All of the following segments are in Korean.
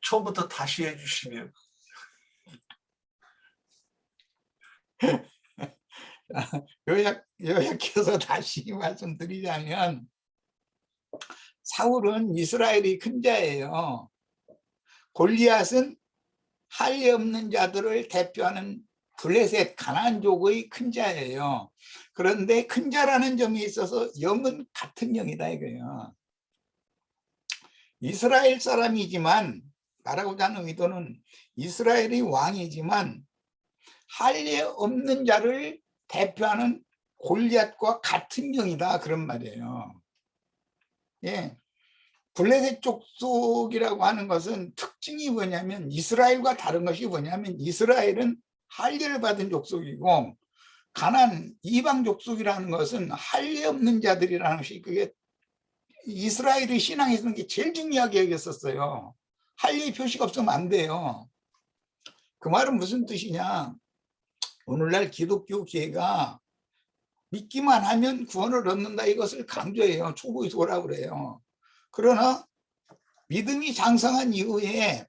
처음부터 다시 해주시면. 요약해서 다시 말씀드리자면, 사울은 이스라엘이 큰 자예요. 골리앗은 할례 없는 자들을 대표하는 블레셋 가나안족의 큰 자예요. 그런데 큰 자라는 점이 있어서 영은 같은 영이다 이거예요. 이스라엘 사람이지만, 말하고자 하는 의도는 이스라엘의 왕이지만 할례 없는 자를 대표하는 골리앗과 같은 영이다, 그런 말이에요. 예. 블레셋 족속이라고 하는 것은 특징이 뭐냐면, 이스라엘과 다른 것이 뭐냐면, 이스라엘은 할례를 받은 족속이고 가나안 이방 족속이라는 것은 할례 없는 자들이라는 것이, 그게 이스라엘의 신앙에서는 게 제일 중요하게 여겼었어요. 할례의 표시가 없으면 안 돼요. 그 말은 무슨 뜻이냐, 오늘날 기독교계가 믿기만 하면 구원을 얻는다, 이것을 강조해요. 초보이도라고 그래요. 그러나 믿음이 장성한 이후에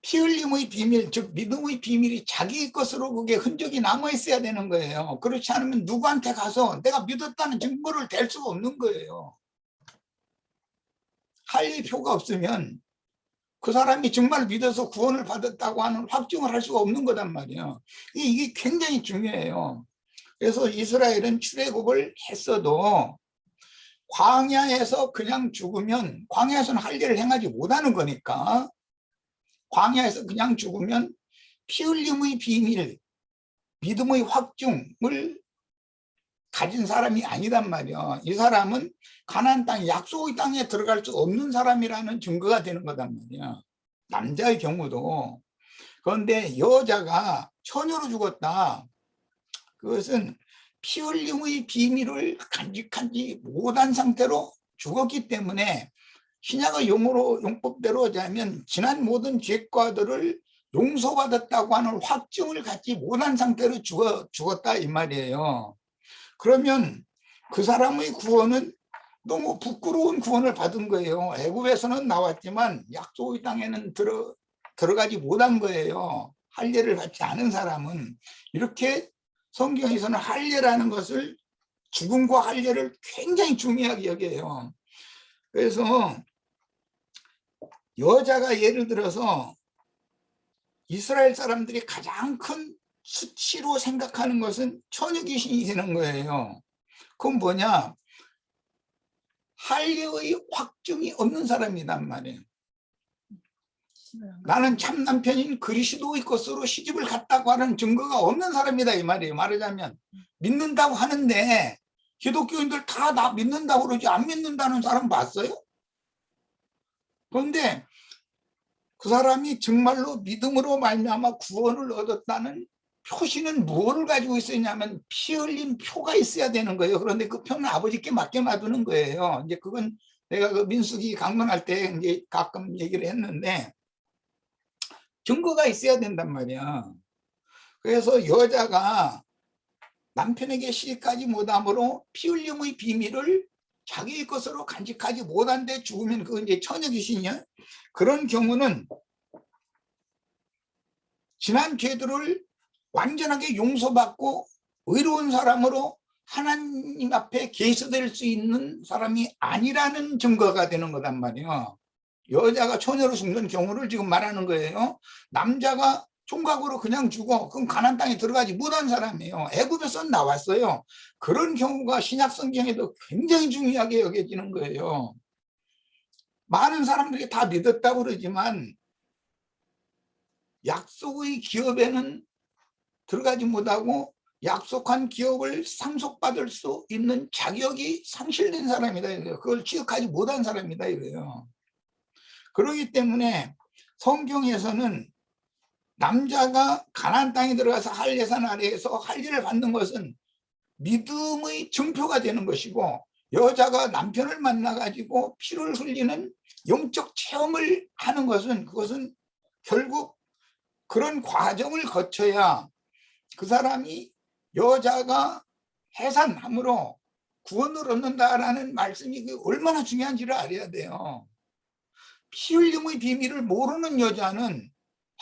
피 흘림의 비밀, 즉 믿음의 비밀이 자기 것으로 그게 흔적이 남아 있어야 되는 거예요. 그렇지 않으면 누구한테 가서 내가 믿었다는 증거를 댈 수가 없는 거예요. 할례 표가 없으면 그 사람이 정말 믿어서 구원을 받았다고 하는 확증을 할 수가 없는 거단 말이에요. 이게 굉장히 중요해요. 그래서 이스라엘은 출애굽을 했어도 광야에서 그냥 죽으면, 광야에서는 할례를 행하지 못하는 거니까, 광야에서 그냥 죽으면 피 흘림의 비밀, 믿음의 확증을 가진 사람이 아니단 말이야. 이 사람은 가나안 땅, 약속의 땅에 들어갈 수 없는 사람이라는 증거가 되는 거단 말이야, 남자의 경우도. 그런데 여자가 처녀로 죽었다, 그것은 피 흘림의 비밀을 간직하지 못한 상태로 죽었기 때문에, 신약의 용법대로 하자면 지난 모든 죄과들을 용서받았다고 하는 확증을 갖지 못한 상태로 죽었다 이 말이에요. 그러면 그 사람의 구원은 너무 부끄러운 구원을 받은 거예요. 애굽에서는 나왔지만 약속의 땅에는 들어가지 못한 거예요. 할례를 받지 않은 사람은. 이렇게 성경에서는 할례라는 것을, 죽음과 할례를 굉장히 중요하게 여겨요. 그래서 여자가 예를 들어서 이스라엘 사람들이 가장 큰 수치로 생각하는 것은 처녀 귀신이 되는 거예요. 그건 뭐냐, 할례의 확증이 없는 사람이란 말이에요. 나는 참 남편인 그리스도의 것으로 시집을 갔다고 하는 증거가 없는 사람이다 이 말이에요. 말하자면 믿는다고 하는데, 기독교인들 다 나 믿는다고 그러지 안 믿는다는 사람 봤어요? 그런데 그 사람이 정말로 믿음으로 말미암아 구원을 얻었다는 표시는 무엇을 가지고 있었냐면, 피 흘린 표가 있어야 되는 거예요. 그런데 그 표는 아버지께 맡겨 놔두는 거예요. 이제 그건 내가 그 민수기 강론할 때 이제 가끔 얘기를 했는데, 증거가 있어야 된단 말이야. 그래서 여자가 남편에게 시집가지 못함으로 피 흘림의 비밀을 자기의 것으로 간직하지 못한 데 죽으면 그건 이제 처녀 귀신이야. 그런 경우는 지난 죄들을 완전하게 용서받고 의로운 사람으로 하나님 앞에 계수될 수 있는 사람이 아니라는 증거가 되는 거단 말이에요. 여자가 처녀로 죽는 경우를 지금 말하는 거예요. 남자가 총각으로 그냥 죽어, 그럼 가나안 땅에 들어가지 못한 사람이에요. 애굽에서 나왔어요. 그런 경우가 신약 성경에도 굉장히 중요하게 여겨지는 거예요. 많은 사람들이 다 믿었다고 그러지만 약속의 기업에는 들어가지 못하고 약속한 기업을 상속받을 수 있는 자격이 상실된 사람이다 이거예요. 그걸 취득하지 못한 사람이다 이거예요. 그렇기 때문에 성경에서는 남자가 가나안 땅에 들어가서 할례산 아래에서 할례를 받는 것은 믿음의 증표가 되는 것이고, 여자가 남편을 만나가지고 피를 흘리는 영적 체험을 하는 것은, 그것은 결국 그런 과정을 거쳐야 그 사람이 여자가 해산함으로 구원을 얻는다라는 말씀이 얼마나 중요한지를 알아야 돼요. 피 흘림의 비밀을 모르는 여자는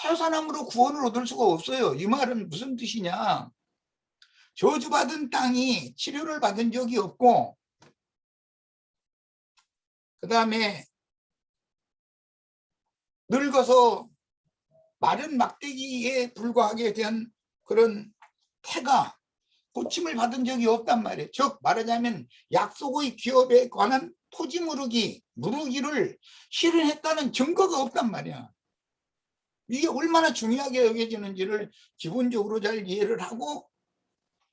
해산함으로 구원을 얻을 수가 없어요. 이 말은 무슨 뜻이냐? 저주받은 땅이 치료를 받은 적이 없고, 그 다음에 늙어서 마른 막대기에 불과하게 된 그런 태가 고침을 받은 적이 없단 말이에요. 즉 말하자면 약속의 기업에 관한 토지 무르기를 실현했다는 증거가 없단 말이야. 이게 얼마나 중요하게 여겨지는지를 기본적으로 잘 이해를 하고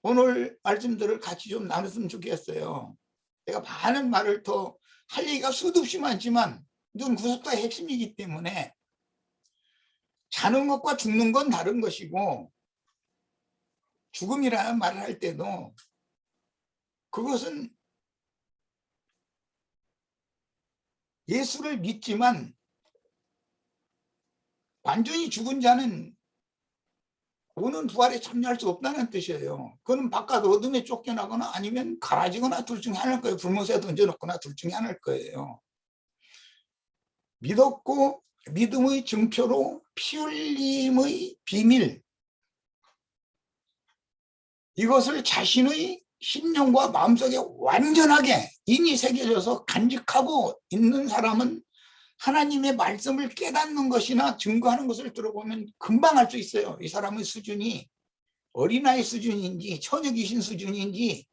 오늘 말씀들을 같이 좀 나눴으면 좋겠어요. 내가 많은 말을 더 할 얘기가 수도 없이 많지만 이건 구속사의 핵심이기 때문에 사는 것과 죽는 건 다른 것이고, 죽음이라는 말을 할 때도 그것은 예수를 믿지만 완전히 죽은 자는 오는 부활에 참여할 수 없다는 뜻이에요. 그건 바깥 어둠에 쫓겨나거나 아니면 갈아지거나 둘 중에 하나일 거예요. 불못에 던져놓거나 둘 중에 하나일 거예요. 믿었고 믿음의 증표로 피 흘림의 비밀, 이것을 자신의 심령과 마음속에 완전하게 인이 새겨져서 간직하고 있는 사람은 하나님의 말씀을 깨닫는 것이나 증거하는 것을 들어보면 금방 알 수 있어요. 이 사람의 수준이 어린아이 수준인지 처녀 귀신 수준인지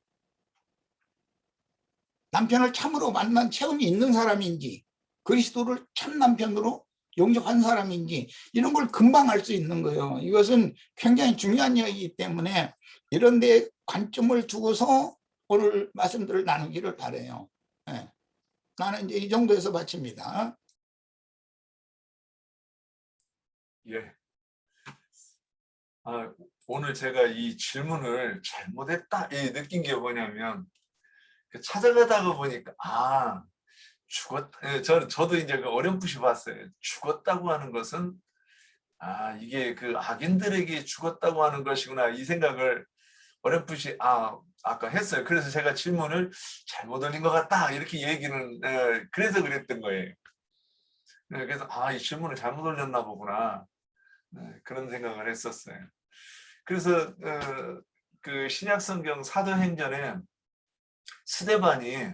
남편을 참으로 만난 체험이 있는 사람인지 그리스도를 참 남편으로 영접한 사람인지 이런 걸 금방 알 수 있는 거예요. 이것은 굉장히 중요한 이야기이기 때문에 이런 데 관점을 두고서 오늘 말씀들을 나누기를 바라요. 네. 나는 이제 이 정도에서 마칩니다. 예. 오늘 제가 이 질문을 잘못했다 느낀 게 뭐냐면 찾아가다가 보니까 저도 이제 그 어렴풋이 봤어요. 죽었다고 하는 것은 이게 그 악인들에게 죽었다고 하는 것이구나 이 생각을 어렴풋이 아까 했어요. 그래서 제가 질문을 잘못 올린 것 같다 이렇게 얘기는 그래서 그랬던 거예요. 그래서 이 질문을 잘못 올렸나 보구나 그런 생각을 했었어요. 그래서 그 신약성경 사도행전에 스데반이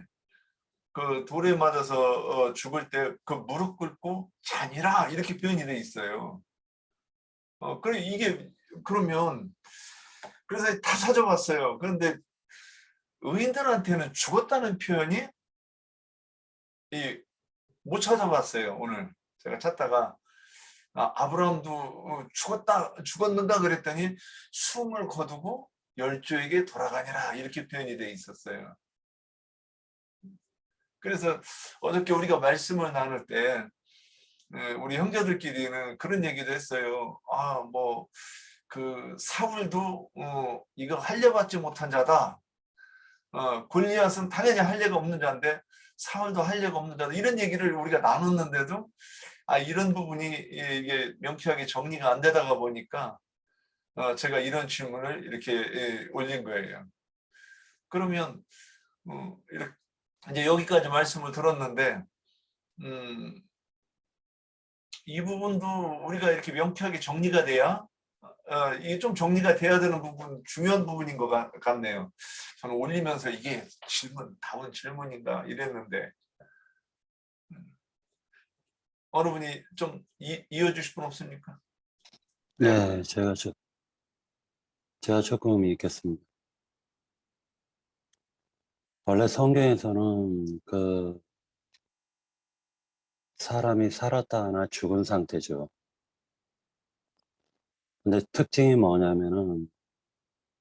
그 돌에 맞아서 죽을 때 그 무릎 꿇고 잔이라 이렇게 표현이 돼 있어요. 그래 이게 그러면 그래서 다 찾아봤어요. 그런데 의인들한테는 죽었다는 표현이 못 찾아봤어요. 오늘 제가 찾다가 아브라함도 죽었는가 그랬더니 숨을 거두고 열조에게 돌아가니라 이렇게 표현이 돼 있었어요. 그래서 어저께 우리가 말씀을 나눌 때 우리 형제들끼리는 그런 얘기도 했어요. 그 사울도 이거 할례받지 못한 자다. 골리앗은 당연히 할례가 없는 자인데 사울도 할례가 없는 자다. 이런 얘기를 우리가 나눴는데도 이런 부분이 이게 명쾌하게 정리가 안 되다가 보니까 제가 이런 질문을 이렇게 올린 거예요. 그러면 이렇게 이제 여기까지 말씀을 들었는데 이 부분도 우리가 이렇게 명쾌하게 정리가 돼야 이게 좀 정리가 돼야 되는 부분, 중요한 부분인 것 같네요. 저는 올리면서 이게 다운 질문인가 이랬는데 어느 분이 좀 이어주실 분 없습니까? 네, 제가 조금 읽겠습니다. 원래 성경에서는 그 사람이 살았다 하나 죽은 상태죠. 근데 특징이 뭐냐면은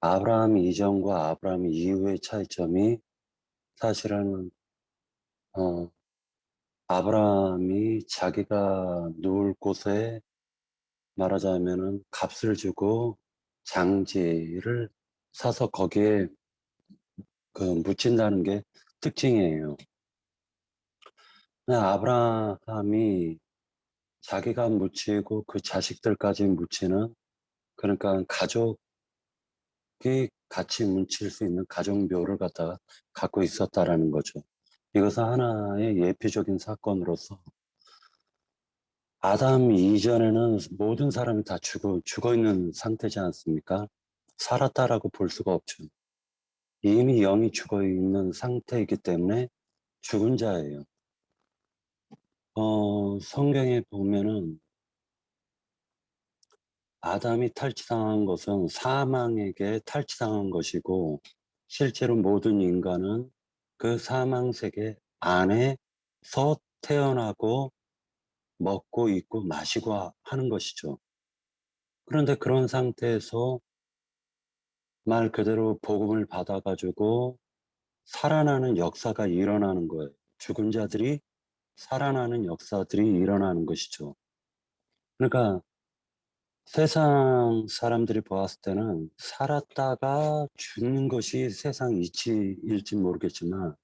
아브라함 이전과 아브라함 이후의 차이점이 사실은 아브라함이 자기가 누울 곳에 말하자면은 값을 주고 장지를 사서 거기에 묻힌다는 게 특징이에요. 아브라함이 자기가 묻히고 그 자식들까지 묻히는, 그러니까 가족이 같이 묻힐 수 있는 가족묘를 갖다가 갖고 있었다라는 거죠. 이것은 하나의 예표적인 사건으로서 아담 이전에는 모든 사람이 다 죽어 있는 상태지 않습니까? 살았다라고 볼 수가 없죠. 이미 영이 죽어 있는 상태이기 때문에 죽은 자예요. 성경에 보면은 아담이 탈취당한 것은 사망에게 탈취당한 것이고, 실제로 모든 인간은 그 사망 세계 안에서 태어나고 먹고 있고 마시고 하는 것이죠. 그런데 그런 상태에서 말 그대로 복음을 받아가지고 살아나는 역사가 일어나는 거예요. 죽은 자들이 살아나는 역사들이 일어나는 것이죠. 그러니까 세상 사람들이 보았을 때는 살았다가 죽는 것이 세상 이치일지 모르겠지만,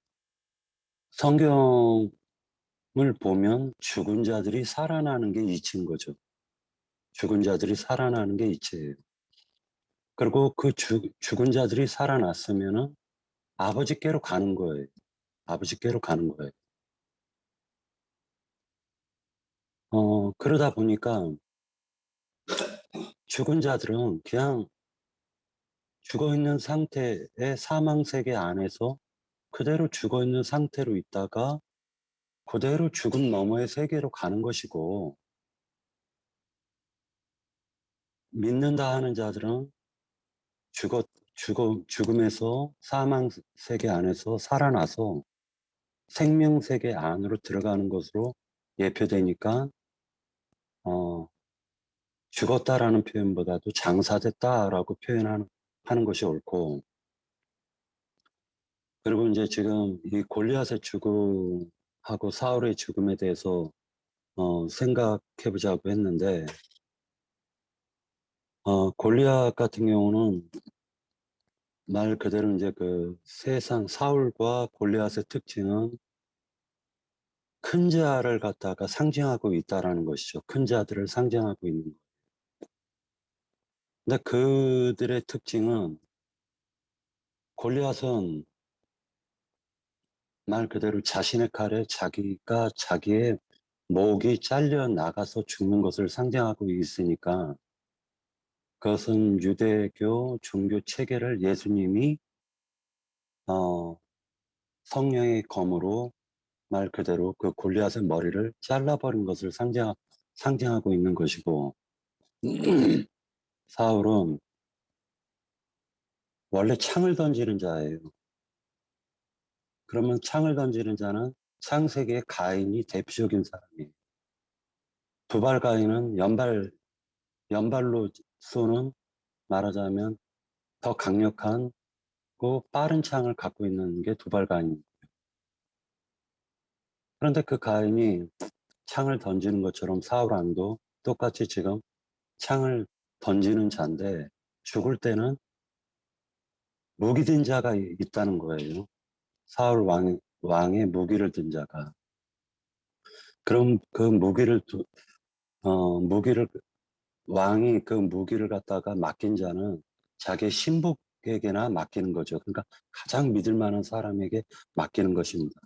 성경을 보면 죽은 자들이 살아나는 게 이치인 거죠. 죽은 자들이 살아나는 게 이치예요. 그리고 그 죽은 자들이 살아났으면은 아버지께로 가는 거예요. 아버지께로 가는 거예요. 그러다 보니까 죽은 자들은 그냥 죽어 있는 상태의 사망 세계 안에서 그대로 죽어 있는 상태로 있다가 그대로 죽음 너머의 세계로 가는 것이고, 믿는다 하는 자들은 죽음에서 사망 세계 안에서 살아나서 생명 세계 안으로 들어가는 것으로 예표되니까, 어, 죽었다라는 표현보다도 장사됐다라고 하는 것이 옳고, 그리고 이제 지금 이 골리앗의 죽음하고 사울의 죽음에 대해서 생각해 보자고 했는데, 골리앗 같은 경우는 말 그대로 이제 그 세상 사울과 골리앗의 특징은 큰 자를 갖다가 상징하고 있다라는 것이죠. 큰 자들을 상징하고 있는 것. 근데 그들의 특징은, 골리앗은 말 그대로 자신의 칼에 자기의 목이 잘려 나가서 죽는 것을 상징하고 있으니까, 그것은 유대교 종교 체계를 예수님이 성령의 검으로 말 그대로 그 골리앗의 머리를 잘라버린 것을 상징하고 있는 것이고, 사울은 원래 창을 던지는 자예요. 그러면 창을 던지는 자는 창세기의 가인이 대표적인 사람이에요. 두발 가인은 연발로 쏘는, 말하자면 더 강력한 빠른 창을 갖고 있는 게 두발 가인입니다. 그런데 그 가인이 창을 던지는 것처럼 사울 왕도 똑같이 지금 창을 던지는 자인데, 죽을 때는 무기 든 자가 있다는 거예요. 사울 왕의 무기를 든 자가. 그럼 그 무기를, 왕이 그 무기를 갖다가 맡긴 자는 자기의 신복에게나 맡기는 거죠. 그러니까 가장 믿을 만한 사람에게 맡기는 것입니다.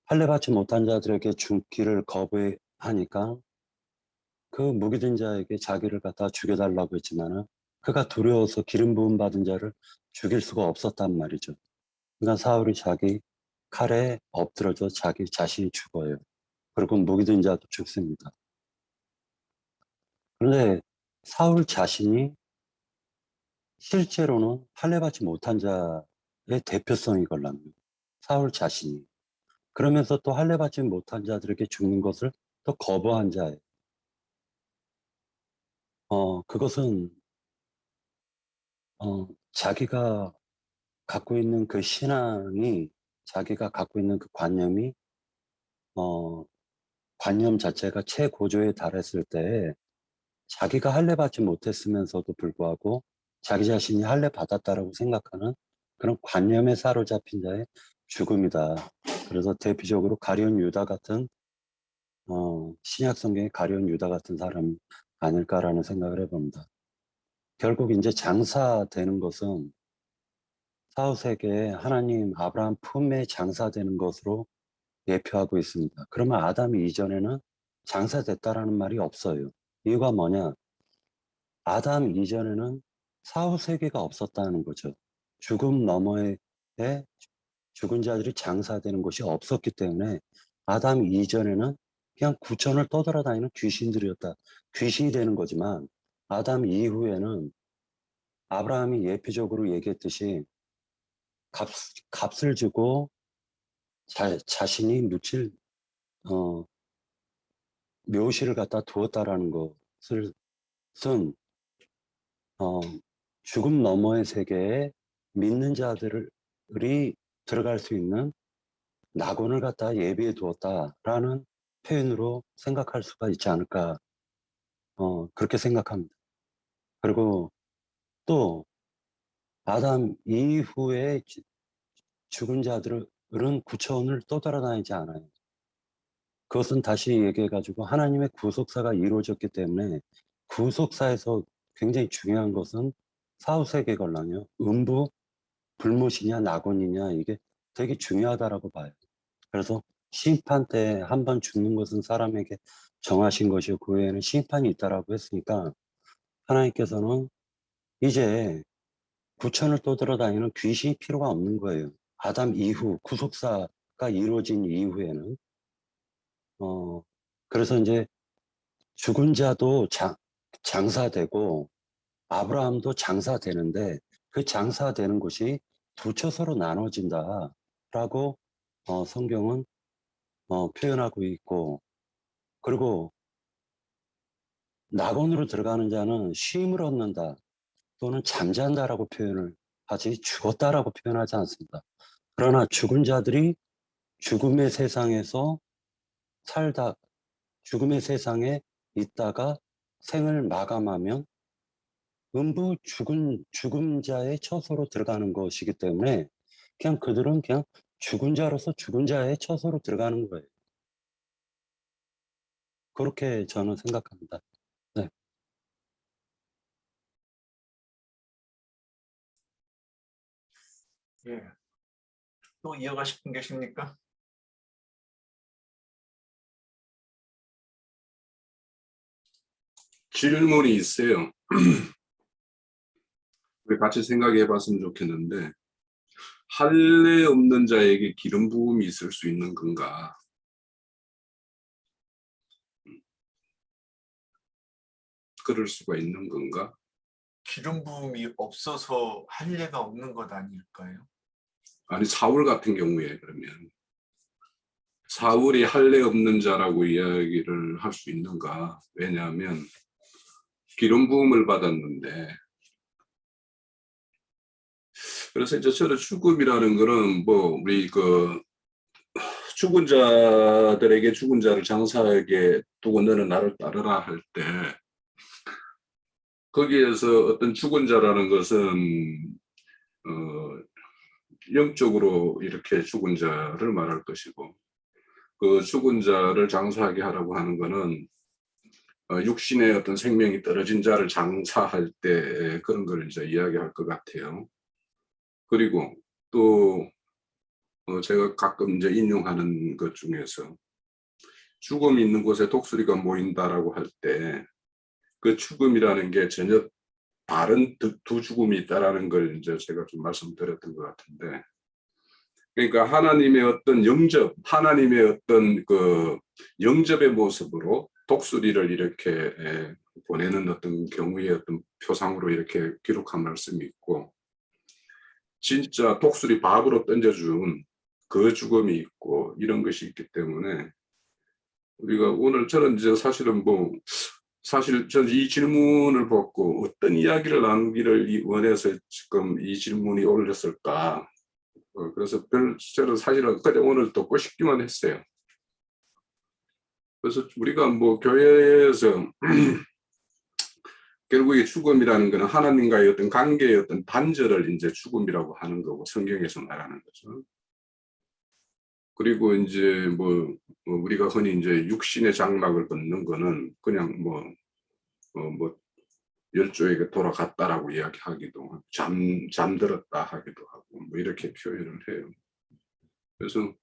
할례받지 못한 자들에게 죽기를 거부하니까 그 무기 든 자에게 자기를 갖다 죽여달라고 했지만은, 그가 두려워서 기름 부음 받은 자를 죽일 수가 없었단 말이죠. 그러니까 사울이 자기 칼에 엎드려져 자기 자신이 죽어요. 그리고 무기 든 자도 죽습니다. 그런데 사울 자신이 실제로는 할례받지 못한 자의 대표성이 걸랍니다. 사울 자신이. 그러면서 또 할례받지 못한 자들에게 죽는 것을 또 거부한 자예요. 그것은 자기가 갖고 있는 그 신앙이, 자기가 갖고 있는 그 관념 자체가 최고조에 달했을 때, 자기가 할례 받지 못했으면서도 불구하고 자기 자신이 할례 받았다라고 생각하는 그런 관념에 사로잡힌 자의 죽음이다. 그래서 대표적으로 가룟 유다 같은, 신약 성경의 가룟 유다 같은 사람이 아닐까라는 생각을 해봅니다. 결국 이제 장사되는 것은 사후세계에 하나님 아브라함 품에 장사되는 것으로 예표하고 있습니다. 그러면 아담 이전에는 장사됐다라는 말이 없어요. 이유가 뭐냐? 아담 이전에는 사후 세계가 없었다는 거죠. 죽음 너머에 죽은 자들이 장사되는 곳이 없었기 때문에 아담 이전에는 그냥 구천을 떠돌아다니는 귀신들이었다. 귀신이 되는 거지만 아담 이후에는 아브라함이 예표적으로 얘기했듯이 값을 주고 자신이 묻힐 묘시를 갖다 두었다라는 것을 쓴 죽음 너머의 세계에 믿는 자들이 들어갈 수 있는 낙원을 갖다 예비해 두었다라는 표현으로 생각할 수가 있지 않을까 그렇게 생각합니다. 그리고 또 아담 이후에 죽은 자들은 구천을 떠돌아다니지 않아요. 그것은 다시 얘기해가지고 하나님의 구속사가 이루어졌기 때문에 구속사에서 굉장히 중요한 것은 사후세계걸랑요. 음부, 불못이냐 낙원이냐 이게 되게 중요하다라고 봐요. 그래서 심판 때 한 번 죽는 것은 사람에게 정하신 것이고 그 외에는 심판이 있다라고 했으니까 하나님께서는 이제 구천을 떠돌아다니는 귀신이 필요가 없는 거예요. 아담 이후 구속사가 이루어진 이후에는 그래서 이제 죽은 자도 장사되고 아브라함도 장사되는데 그 장사되는 곳이 두 처소로 나눠진다라고 성경은 표현하고 있고, 그리고 낙원으로 들어가는 자는 쉼을 얻는다 또는 잠잔다라고 표현을 하지 죽었다라고 표현하지 않습니다. 그러나 죽은 자들이 죽음의 세상에서 살다 죽음의 세상에 있다가 생을 마감하면 음부 죽은 자의 처소로 들어가는 것이기 때문에 그냥 그들은 그냥 죽은 자로서 죽은 자의 처소로 들어가는 거예요. 그렇게 저는 생각합니다. 네. 예. 또 이어가실 분 계십니까? 질문이 있어요. 우리 같이 생각해 봤으면 좋겠는데, 할례 없는 자에게 기름 부음이 있을 수 있는 건가? 그럴 수가 있는 건가? 기름 부음이 없어서 할례가 없는 것 아닐까요? 아니, 사울 같은 경우에 그러면 사울이 할례 없는 자라고 이야기를 할 수 있는가? 왜냐하면 기름 부음을 받았는데, 그래서 이제 저는 죽음이라는 거는 뭐 우리 그 죽은 자들에게 죽은 자를 장사하게 두고 너는 나를 따르라 할 때 거기에서 어떤 죽은 자라는 것은 영적으로 이렇게 죽은 자를 말할 것이고, 그 죽은 자를 장사하게 하라고 하는 것은 육신의 어떤 생명이 떨어진 자를 장사할 때 그런 걸 이제 이야기할 것 같아요. 그리고 또 제가 가끔 이제 인용하는 것 중에서 죽음이 있는 곳에 독수리가 모인다라고 할 때 그 죽음이라는 게 전혀 다른 두 죽음이 있다라는 걸 이제 제가 좀 말씀드렸던 것 같은데, 그러니까 하나님의 어떤 영접, 하나님의 어떤 그 영접의 모습으로 독수리를 이렇게 보내는 어떤 경우의 어떤 표상으로 이렇게 기록한 말씀이 있고, 진짜 독수리 밥으로 던져준 그 죽음이 있고, 이런 것이 있기 때문에 우리가 오늘 저는 이제 사실은 사실 저는 이 질문을 받고 어떤 이야기를 나누기를 원해서 지금 이 질문이 올렸을까. 그래서 저는 사실은 그냥 오늘 듣고 싶기만 했어요. 그래서 우리가 뭐 교회에서 결국에 죽음이라는 것은 하나님과의 어떤 관계의 어떤 단절을 이제 죽음이라고 하는 거고, 성경에서 말하는 거죠. 그리고 이제 우리가 흔히 이제 육신의 장막을 벗는 거는 그냥 열조에게 돌아갔다라고 이야기하기도 하고, 잠들었다 하기도 하고, 뭐 이렇게 표현을 해요. 그래서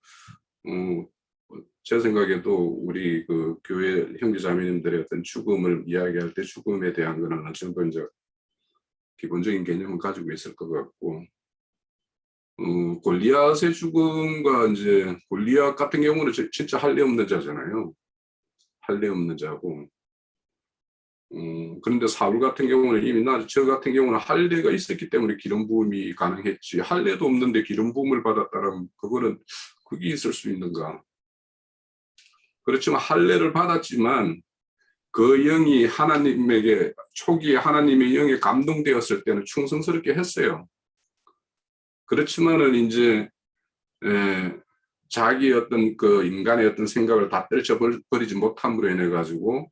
제 생각에도 우리 그 교회 형제자매님들의 어떤 죽음을 이야기할 때 죽음에 대한 거는 어느 정도 이제 기본적인 개념은 가지고 있을 것 같고, 골리앗의 죽음과 이제 골리앗 같은 경우는 진짜 할례 없는 자잖아요. 할례 없는 자고, 그런데 사울 같은 경우는 이미 저 같은 경우는 할례가 있었기 때문에 기름 부음이 가능했지, 할례도 없는데 기름 부음을 받았다면 그거는 그게 있을 수 있는가? 그렇지만 할례를 받았지만 그 영이 하나님에게 초기에 하나님의 영에 감동되었을 때는 충성스럽게 했어요. 그렇지만은 이제 자기 어떤 그 인간의 어떤 생각을 다 떨쳐버리지 못함으로 인해 가지고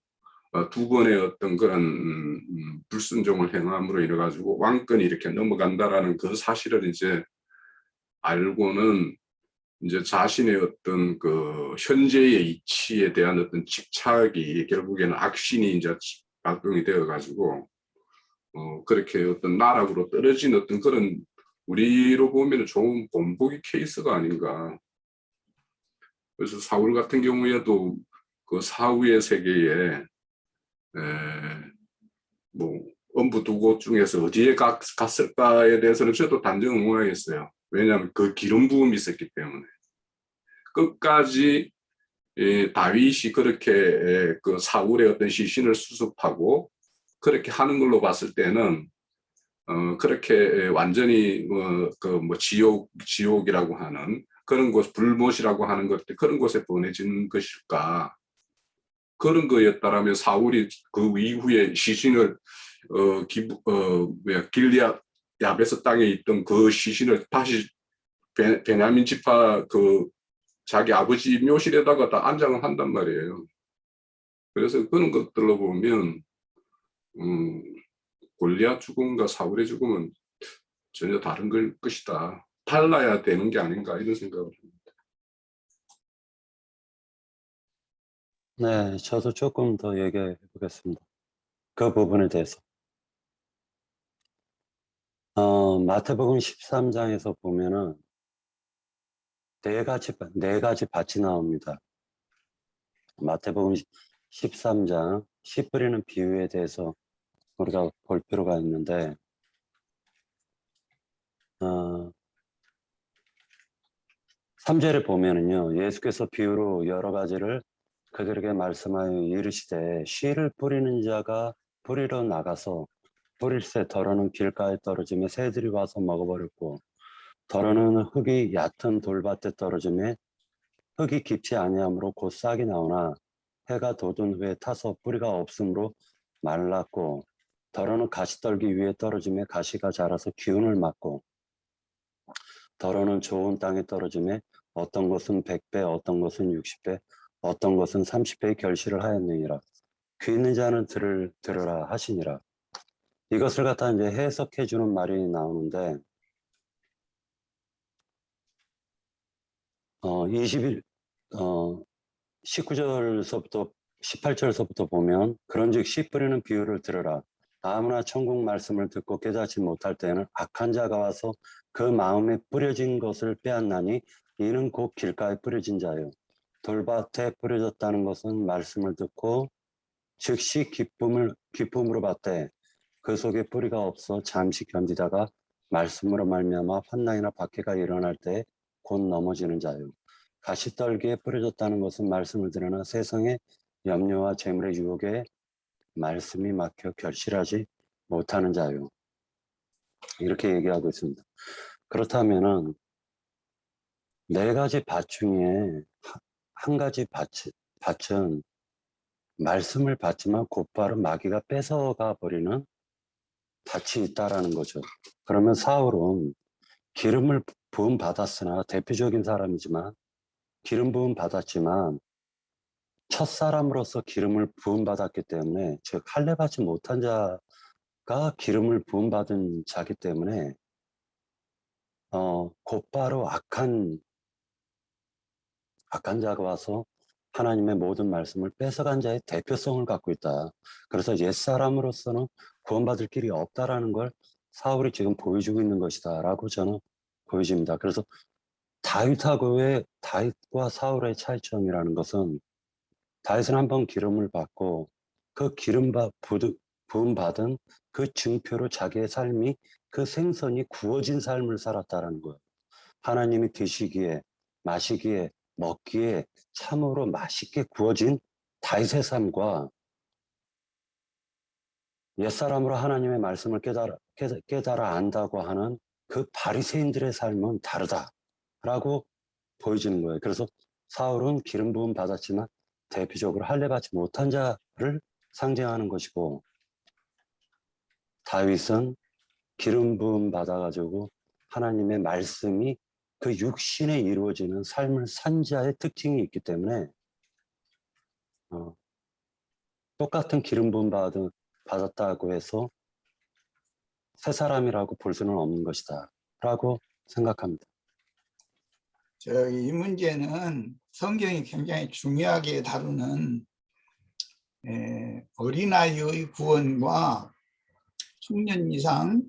두 번의 어떤 그런 불순종을 행함으로 인해 가지고 왕권이 이렇게 넘어간다라는 그 사실을 이제 알고는 이제 자신의 어떤 그 현재의 이치에 대한 어떤 집착이 결국에는 악신이 이제 발동이 되어 가지고 그렇게 어떤 나락으로 떨어진 어떤 그런, 우리로 보면 좋은 본보기 케이스가 아닌가. 그래서 사울 같은 경우에도 그 사후의 세계에 뭐 엄부 두 곳 중에서 어디에 갔을까에 대해서는 저도 단정을 못 하겠어요. 왜냐하면 그 기름 부음이 있었기 때문에. 끝까지 다윗이 그렇게 그 사울의 어떤 시신을 수습하고 그렇게 하는 걸로 봤을 때는 그렇게 완전히 지옥이라고 하는 그런 곳, 불못이라고 하는 것들, 그런 곳에 보내진 것일까? 그런 거였다라면 사울이 그 이후에 시신을 길리앗 야베스 땅에 있던 그 시신을 다시 베냐민 지파 그 자기 아버지 묘실에다가 다 안장을 한단 말이에요. 그래서 그런 것들로 보면 골리앗 죽음과 사울의 죽음은 전혀 다른 것이다. 달라야 되는 게 아닌가 이런 생각을 합니다. 네, 저도 조금 더 얘기해 보겠습니다. 그 부분에 대해서. 마태복음 13장에서 보면은 네 가지 밭이 나옵니다. 마태복음 13장 씨 뿌리는 비유에 대해서 우리가 볼 필요가 있는데, 3절에 보면은요, 예수께서 비유로 여러 가지를 그들에게 말씀하여 이르시되, 씨를 뿌리는 자가 뿌리러 나가서 뿌릴새 더러는 길가에 떨어지며 새들이 와서 먹어버렸고, 더러는 흙이 얕은 돌밭에 떨어지며 흙이 깊지 아니하므로 곧 싹이 나오나 해가 돋은 후에 타서 뿌리가 없으므로 말랐고, 더러는 가시떨기 위에 떨어지며 가시가 자라서 기운을 맞고, 더러는 좋은 땅에 떨어지며 어떤 것은 100배, 어떤 것은 60배, 어떤 것은 30배의 결실을 하였느니라. 귀 있는 자는 들으라 하시니라. 이것을 갖다 이제 해석해 주는 말이 나오는데, 19절서부터 18절서부터 보면, 그런즉 씨 뿌리는 비유를 들으라. 아무나 천국 말씀을 듣고 깨닫지 못할 때에는 악한 자가 와서 그 마음에 뿌려진 것을 빼앗나니, 이는 곧 길가에 뿌려진 자요. 돌밭에 뿌려졌다는 것은 말씀을 듣고 즉시 기쁨으로 받되 그 속에 뿌리가 없어 잠시 견디다가 말씀으로 말미암아 환난이나 박해가 일어날 때 곧 넘어지는 자요. 가시떨기에 뿌려졌다는 것은 말씀을 들으나 세상의 염려와 재물의 유혹에 말씀이 막혀 결실하지 못하는 자요. 이렇게 얘기하고 있습니다. 그렇다면은 네 가지 밭 중에 한 가지 밭은 말씀을 받지만 곧바로 마귀가 뺏어가 버리는 밭이 있다라는 거죠. 그러면 사울은 기름을 부음 받았으나, 대표적인 사람이지만 기름 부음 받았지만 첫사람으로서 기름을 부음 받았기 때문에, 즉 할례 받지 못한 자가 기름을 부음 받은 자기 때문에 곧바로 악한 자가 와서 하나님의 모든 말씀을 뺏어간 자의 대표성을 갖고 있다. 그래서 옛사람으로서는 구원받을 길이 없다라는 걸 사울이 지금 보여주고 있는 것이다 라고 저는 보여집니다. 그래서 다윗과 사울의 차이점이라는 것은 다윗은 한번 기름을 받고 그 부음 받은 그 증표로 자기의 삶이 그 생선이 구워진 삶을 살았다는 거예요. 하나님이 드시기에 마시기에 먹기에 참으로 맛있게 구워진 다윗의 삶과 옛사람으로 하나님의 말씀을 깨달아 안다고 하는 그 바리새인들의 삶은 다르다라고 보여지는 거예요. 그래서 사울은 기름 부음 받았지만 대표적으로 할례 받지 못한 자를 상징하는 것이고, 다윗은 기름 부음 받아가지고 하나님의 말씀이 그 육신에 이루어지는 삶을 산 자의 특징이 있기 때문에 똑같은 기름 부음 받았다고 해서 새 사람이라고 볼 수는 없는 것이다 라고 생각합니다. 이 문제는 성경이 굉장히 중요하게 다루는 어린아이의 구원과 청년 이상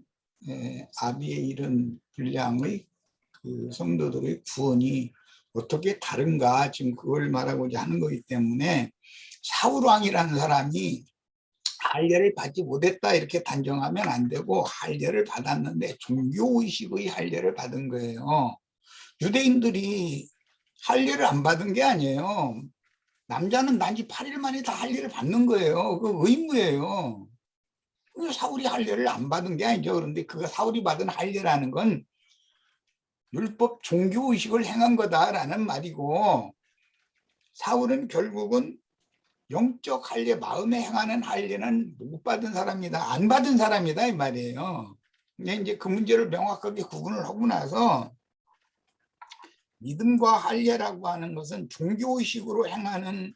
아비에 이른 분량의 그 성도들의 구원이 어떻게 다른가, 지금 그걸 말하고자 하는 거기 때문에 사울 왕이라는 사람이 할례를 받지 못했다 이렇게 단정하면 안 되고, 할례를 받았는데 종교의식의 할례를 받은 거예요. 유대인들이 할례를 안 받은 게 아니에요. 남자는 난지 8일 만에 다 할례를 받는 거예요. 그 의무예요. 사울이 할례를 안 받은 게 아니죠. 그런데 그 사울이 받은 할례라는 건 율법 종교의식을 행한 거다라는 말이고, 사울은 결국은 영적 할례, 마음에 행하는 할례는 못 받은 사람이다, 안 받은 사람이다 이 말이에요. 근데 이제 그 문제를 명확하게 구분을 하고 나서, 믿음과 할례라고 하는 것은 종교의식으로 행하는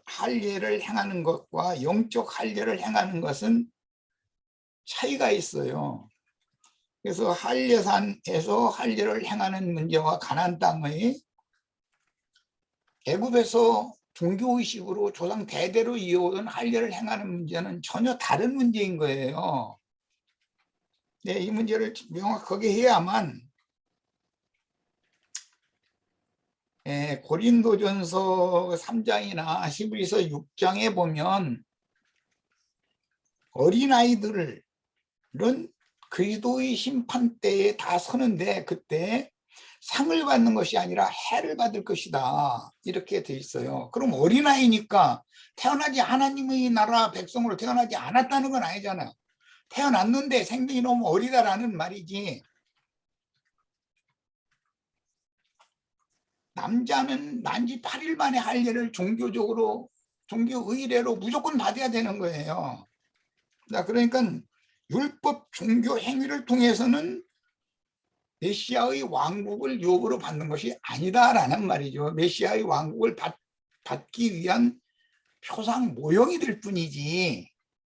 할례를 행하는 것과 영적 할례를 행하는 것은 차이가 있어요. 그래서 할례산에서 할례를 행하는 문제와 가나안 땅의 애굽에서 종교의식으로 조상 대대로 이어오던 할례를 행하는 문제는 전혀 다른 문제인 거예요. 네, 이 문제를 명확하게 해야만 고린도전서 3장이나 히브리서 6장에 보면 어린아이들은 그리스도의 심판대에 다 서는데 그때 상을 받는 것이 아니라 해를 받을 것이다 이렇게 돼 있어요. 그럼 어린아이니까 태어나지 하나님의 나라 백성으로 태어나지 않았다는 건 아니잖아요. 태어났는데 생명이 너무 어리다라는 말이지, 남자는 난지 8일 만에 할례를 종교적으로 종교의례로 무조건 받아야 되는 거예요. 그러니까 율법 종교 행위를 통해서는 메시아의 왕국을 유업으로 받는 것이 아니다라는 말이죠. 메시아의 왕국을 받기 위한 표상 모형이 될 뿐이지,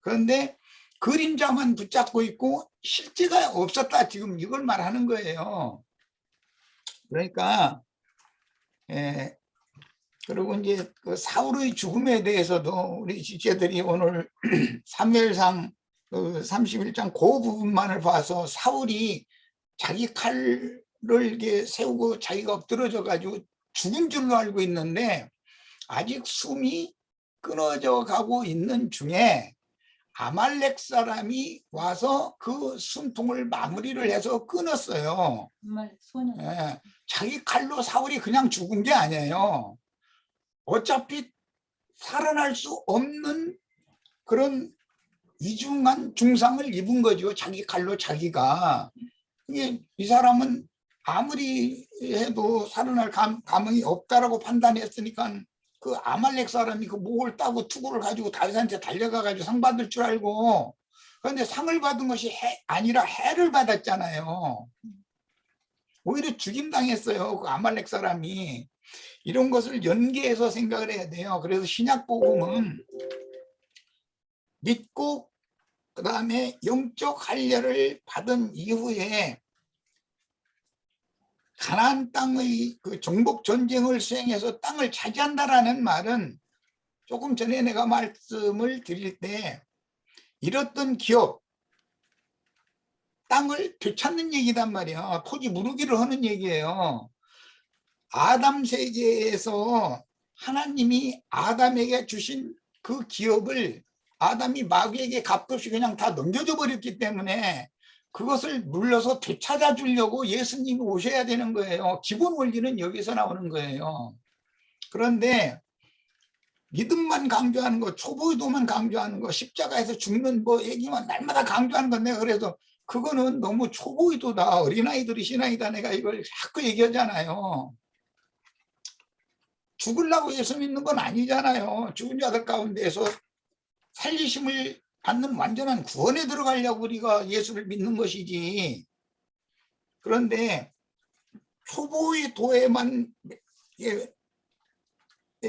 그런데 그림자만 붙잡고 있고 실제가 없었다, 지금 이걸 말하는 거예요. 그러니까 그리고 이제 그 사울의 죽음에 대해서도 우리 지체들이 오늘 사무엘상 31장 그 부분만을 봐서 사울이 자기 칼을 이렇게 세우고 자기가 엎드러져 가지고 죽은 줄로 알고 있는데, 아직 숨이 끊어져 가고 있는 중에 아말렉 사람이 와서 그 숨통을 마무리를 해서 끊었어요. 자기 칼로 사울이 그냥 죽은 게 아니에요. 어차피 살아날 수 없는 그런 이중한 중상을 입은 거죠. 자기 칼로 자기가. 이 사람은 아무리 해도 살아날 가망이 없다라고 판단했으니까 그 아말렉 사람이 그 목을 따고 투구를 가지고 다윗한테 달려가 가지고 상 받을 줄 알고, 그런데 상을 받은 것이 아니라 해를 받았잖아요. 오히려 죽임당했어요, 그 아말렉 사람이. 이런 것을 연계해서 생각을 해야 돼요. 그래서 신약복음은 믿고 그다음에 영적 할례를 받은 이후에 가나안 땅의 그 정복 전쟁을 수행해서 땅을 차지한다라는 말은, 조금 전에 내가 말씀을 드릴 때 잃었던 기업, 땅을 되찾는 얘기단 말이야. 토지 무르기를 하는 얘기예요. 아담 세계에서 하나님이 아담에게 주신 그 기업을 아담이 마귀에게 값없이 그냥 다 넘겨줘 버렸기 때문에 그것을 물러서 되찾아 주려고 예수님이 오셔야 되는 거예요. 기본 원리는 여기서 나오는 거예요. 그런데 믿음만 강조하는 거, 초보의도만 강조하는 거, 십자가에서 죽는 뭐 얘기만 날마다 강조하는 건데, 그래서 그거는 너무 초보의도다. 어린아이들이 신앙이다. 내가 이걸 자꾸 얘기하잖아요. 죽으려고 예수 믿는 건 아니잖아요. 죽은 자들 가운데서 살리심을 받는 완전한 구원에 들어가려고 우리가 예수를 믿는 것이지. 그런데 초보의도에만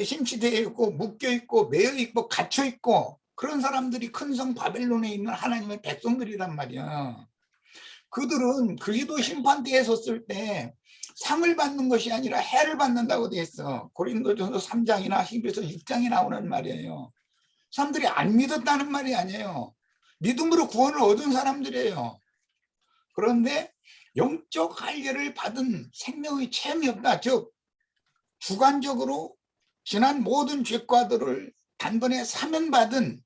심취되어 있고 묶여 있고 매여 있고 갇혀 있고 그런 사람들이 큰 성 바벨론에 있는 하나님의 백성들이란 말이야. 그들은 그리스도 심판대에 섰을 때 상을 받는 것이 아니라 해를 받는다고 돼 있어. 고린도전서 3장이나 히브리서 6장이 나오는 말이에요. 사람들이 안 믿었다는 말이 아니에요. 믿음으로 구원을 얻은 사람들이에요. 그런데 영적 할례를 받은 생명의 체험이 없다. 즉 주관적으로 지난 모든 죄과들을 단번에 사면받은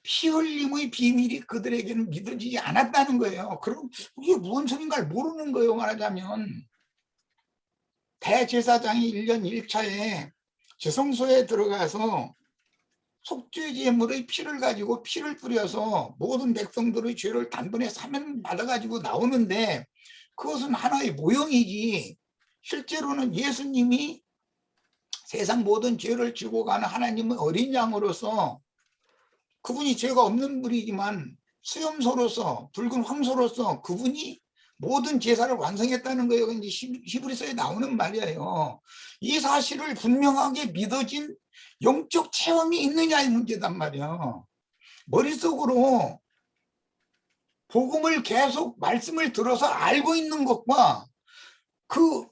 피 흘림의 비밀이 그들에게는 믿어지지 않았다는 거예요. 그럼 이게 무슨 소린가를 모르는 거예요. 말하자면 대제사장이 1년 1차에 제성소에 들어가서 속죄제물의 피를 가지고 피를 뿌려서 모든 백성들의 죄를 단번에 사면받아가지고 나오는데 그것은 하나의 모형이지 실제로는 예수님이 세상 모든 죄를 지고 가는 하나님의 어린 양으로서 그분이 죄가 없는 분이지만 수염소로서 붉은 황소로서 그분이 모든 제사를 완성했다는 거예요. 이제 히브리서에 나오는 말이에요. 이 사실을 분명하게 믿어진 영적 체험이 있느냐의 문제단 말이에요. 머릿속으로 복음을 계속 말씀을 들어서 알고 있는 것과 그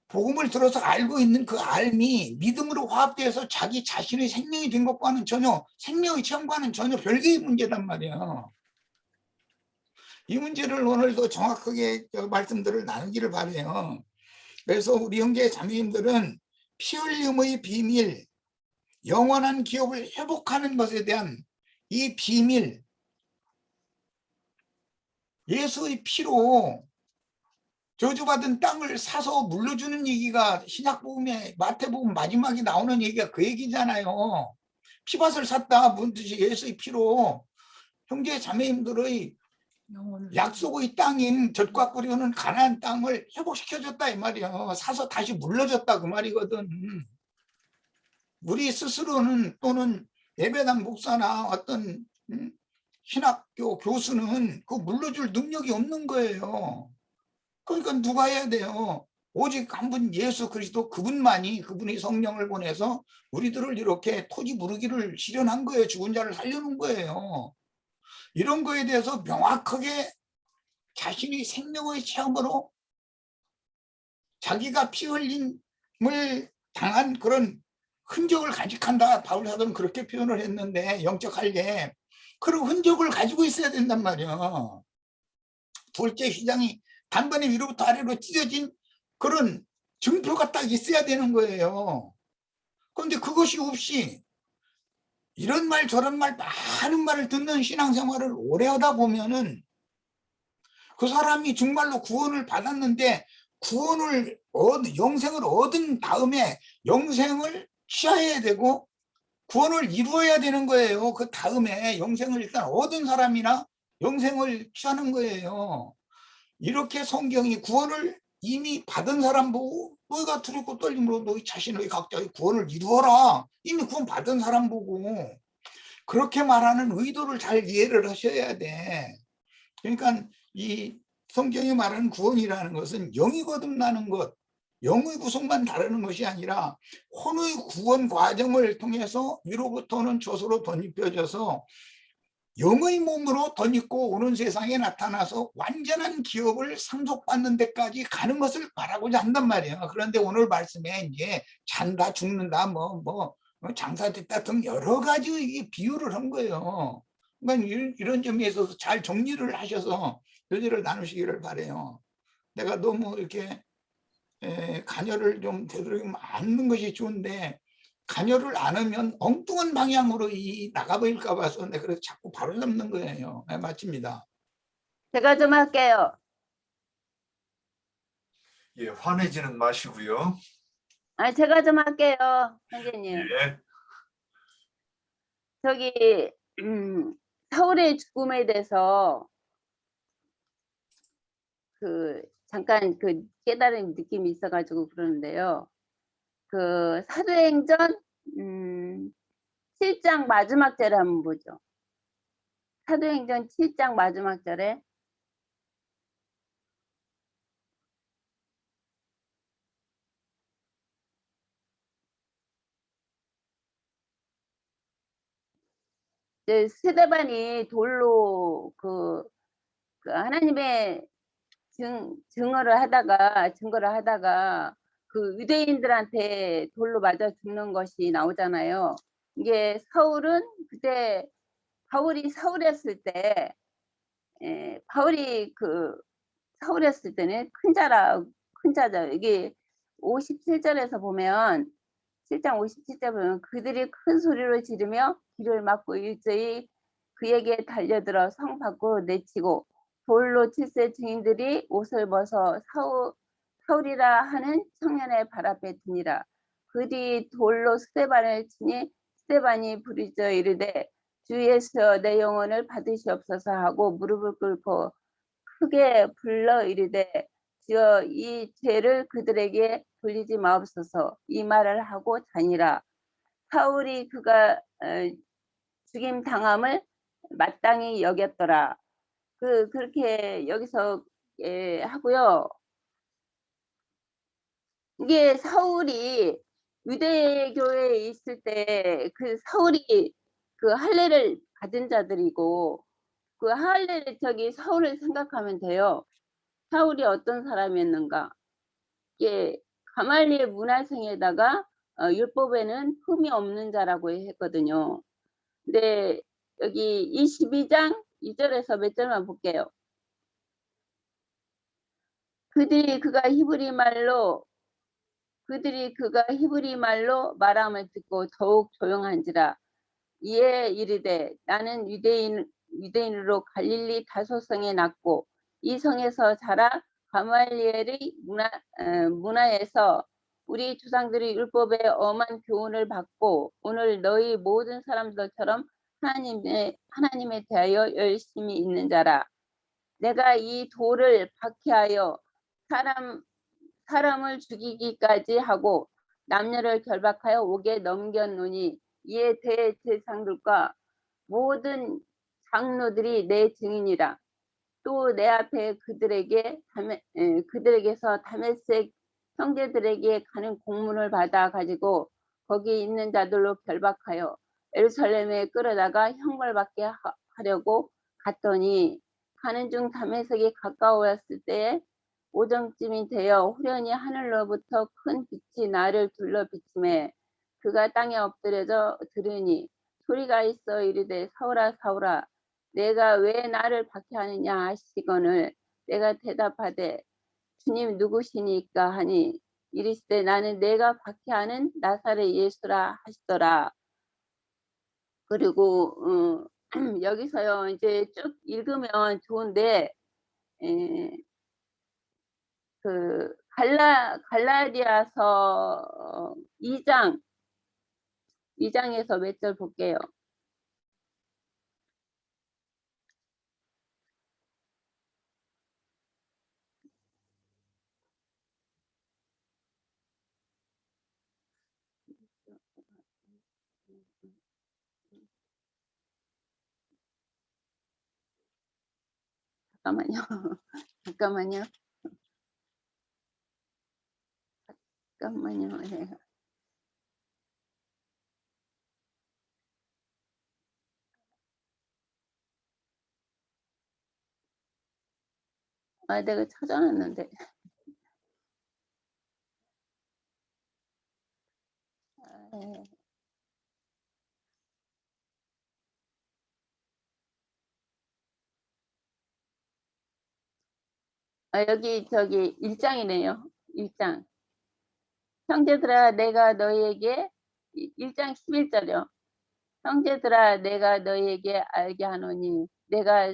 복음을 들어서 알고 있는 그 알미 믿음으로 화합돼서 자기 자신의 생명이 된 것과는 전혀 생명의 체험과는 전혀 별개의 문제단 말이에요. 이 문제를 오늘도 정확하게 말씀들을 나누기를 바라요. 그래서 우리 형제 자매님들은 피 흘림의 비밀, 영원한 기업을 회복하는 것에 대한 이 비밀, 예수의 피로 저주받은 땅을 사서 물려주는 얘기가 신약복음에 마태복음 마지막에 나오는 얘기가 그 얘기잖아요. 피밭을 샀다 무슨 뜻이 예수의 피로 형제 자매님들의 약속의 땅인 젖과 꿀이 흐르는 가나안 땅을 회복시켜줬다 이 말이에요. 사서 다시 물려줬다 그 말이거든. 우리 스스로는 또는 예배당 목사나 어떤 신학교 교수는 그 물려줄 능력이 없는 거예요. 그러니까 누가 해야 돼요? 오직 한 분 예수 그리스도 그분만이 그분이 성령을 보내서 우리들을 이렇게 토지 무르기를 실현한 거예요. 죽은 자를 살려놓은 거예요. 이런 거에 대해서 명확하게 자신이 생명의 체험으로 자기가 피 흘림을 당한 그런 흔적을 간직한다. 바울 사도는 그렇게 표현을 했는데 영적 할례 그런 흔적을 가지고 있어야 된단 말이야. 둘째 휘장이 단번에 위로부터 아래로 찢어진 그런 증표가 딱 있어야 되는 거예요. 그런데 그것이 없이 이런 말 저런 말 많은 말을 듣는 신앙생활을 오래 하다 보면은 그 사람이 정말로 구원을 받았는데 구원을 영생을 얻은 다음에 영생을 취하해야 되고 구원을 이루어야 되는 거예요. 그 다음에 영생을 일단 얻은 사람이나 영생을 취하는 거예요. 이렇게 성경이 구원을 이미 받은 사람 보고 너희가 두렵고 떨림으로 너희 자신의 각자의 구원을 이루어라. 이미 구원 받은 사람 보고 그렇게 말하는 의도를 잘 이해를 하셔야 돼. 그러니까 이 성경이 말하는 구원이라는 것은 영이 거듭나는 것, 영의 구속만 다루는 것이 아니라 혼의 구원 과정을 통해서 위로부터는 저수로 덧입혀져서 영의 몸으로 덧입고 오는 세상에 나타나서 완전한 기업을 상속받는 데까지 가는 것을 말하고자 한단 말이에요. 그런데 오늘 말씀에 이제 잔다, 죽는다, 장사됐다 등 여러 가지 비유를 한 거예요. 그러니까 이런 점에 있어서 잘 정리를 하셔서 교제를 나누시기를 바래요. 내가 너무 이렇게 간여를 좀 되도록이면 않는 것이 좋은데 간여를 안 하면 엉뚱한 방향으로 나가버릴까 봐서 내가 그래서 자꾸 바로잡는 거예요. 네, 맞습니다. 제가 좀 할게요. 예, 화내지는 마시고요. 아, 제가 좀 할게요, 선생님. 예. 저기 서울의 죽음에 대해서 잠깐 깨달은 느낌이 있어가지고 그러는데요. 사도행전 7장 마지막 절에 한번 보죠. 사도행전 7장 마지막 절에 이제 스데반이 돌로 하나님의 증거를 하다가 그 유대인들한테 돌로 맞아 죽는 것이 나오잖아요. 이게 바울이 서울이었을 때, 서울이었을 때는 큰 자죠. 이게 57절에서 보면 7장 57절 보면 그들이 큰 소리로 지르며 길을 막고 일제히 그에게 달려들어 성 밖으로 내치고 돌로 칠세 증인들이 옷을 벗어 사울이라 하는 청년의 발 앞에 드니라. 그들이 돌로 스데반을 치니 스데반이 부르짖어 이르되 주 예수여 내 영혼을 받으시옵소서 하고 무릎을 꿇고 크게 불러 이르되 주여 이 죄를 그들에게 돌리지 마옵소서 이 말을 하고 자니라. 사울이 그가 죽임 당함을 마땅히 여겼더라. 그렇게 여기서 하고요. 이게 사울이 유대교회에 있을 때 사울이 할례를 받은 자들이고 사울을 생각하면 돼요. 사울이 어떤 사람이었는가? 이게 가말리엘 문화생에다가 율법에는 흠이 없는 자라고 했거든요. 근데 여기 22장 2절에서 몇 절만 볼게요. 그들이 그가 히브리 말로 말함을 듣고 더욱 조용한지라. 이에 이르되 나는 유대인으로 갈릴리 다소성에 났고 이 성에서 자라 가말리엘의 문화에서 우리 조상들이 율법의 엄한 교훈을 받고 오늘 너희 모든 사람들처럼 하나님에 대하여 열심히 있는 자라. 내가 이 돌을 박해하여 사람을 죽이기까지 하고 남녀를 결박하여 옥에 넘겼노니 이에 대제사장들과 모든 장로들이 내 증인이라. 또 내 앞에 그들에게서 다메섹 형제들에게 가는 공문을 받아 가지고 거기 있는 자들로 결박하여 예루살렘에 끌어다가 형벌받게 하려고 갔더니 가는 중 다메섹에 가까웠을 때에 오정쯤이 되어 후련히 하늘로부터 큰 빛이 나를 둘러 비침에 그가 땅에 엎드려져 들으니 소리가 있어 이르되 사울아 사울아 내가 왜 나를 박해하느냐 하시거늘 내가 대답하되 주님 누구시니까 하니 이르시되 나는 내가 박해하는 나사렛 예수라 하시더라. 그리고 여기서요 이제 쭉 읽으면 좋은데 갈라디아서 2장에서 몇 절 볼게요. 잠깐만요. 잠깐만요. 아, 내가 찾아놨는데. 여기 저기 1장이네요. 1장. 형제들아 내가 너희에게 1장 11절이요. 형제들아 내가 너희에게 알게 하노니 내가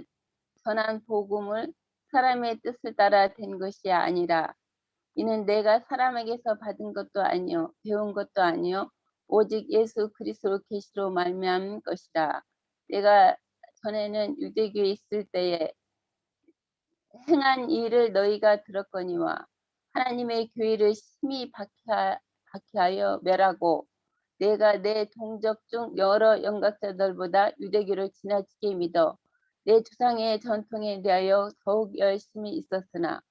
전한 복음을 사람의 뜻을 따라 된 것이 아니라 이는 내가 사람에게서 받은 것도 아니요 배운 것도 아니요 오직 예수 그리스도 계시로 말미암은 것이라. 내가 전에는 유대교에 있을 때에 행한 일을 너희가 들었거니와 하나님의 교회를 심히 박해하여 멸하고 내가 내 동족 중 여러 영각자들보다 유대교를 지나치게 믿어 내 조상의 전통에 대하여 더욱 열심히 있었으나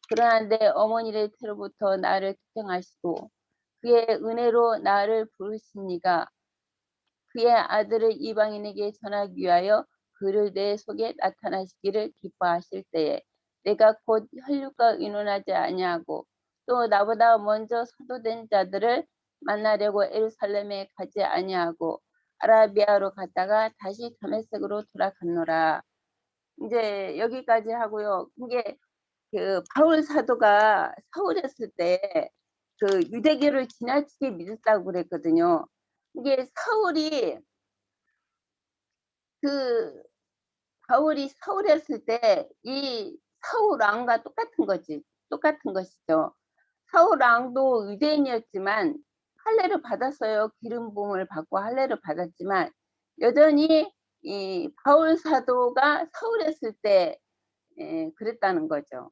그러나 내 어머니의 태로부터 나를 특정하시고 그의 은혜로 나를 부르시니가 그의 아들을 이방인에게 전하기 위하여 그를 내 속에 나타나시기를 기뻐하실 때에 내가 곧 혈육과 의논하지 아니하고 또 나보다 먼저 사도된 자들을 만나려고 예루살렘에 가지 아니하고 아라비아로 갔다가 다시 다메섹으로 돌아갔노라. 이제 여기까지 하고요. 이게 그 바울 사도가 서울했을 때 그 유대교를 지나치게 믿었다고 그랬거든요. 이게 바울이 서울했을 때 이 서울 왕과 똑같은 것이죠. 서울 왕도 유대인이었지만 할례를 받았어요. 기름 부음을 받고 할례를 받았지만 여전히 이 바울 사도가 서울했을 때 그랬다는 거죠.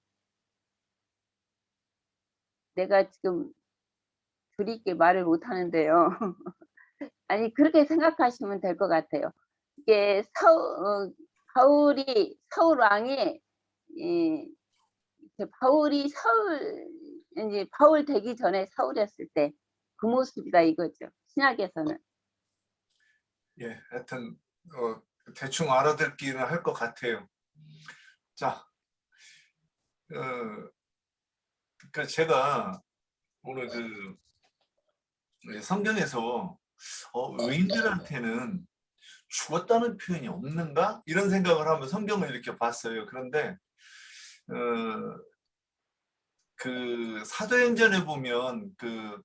내가 지금 줄이 있게 말을 못 하는데요. 아니 그렇게 생각하시면 될 것 같아요. 이게 바울이 서울 왕이 바울 되기 전에 서울했을 때 그 모습이다 이거죠. 신약에서는. 예, 하여튼 대충 알아듣기는 할 것 같아요. 자, 그러니까 제가 오늘 성경에서 의인들한테는 죽었다는 표현이 없는가? 이런 생각을 하면 성경을 이렇게 봤어요. 그런데 그 사도행전에 보면 그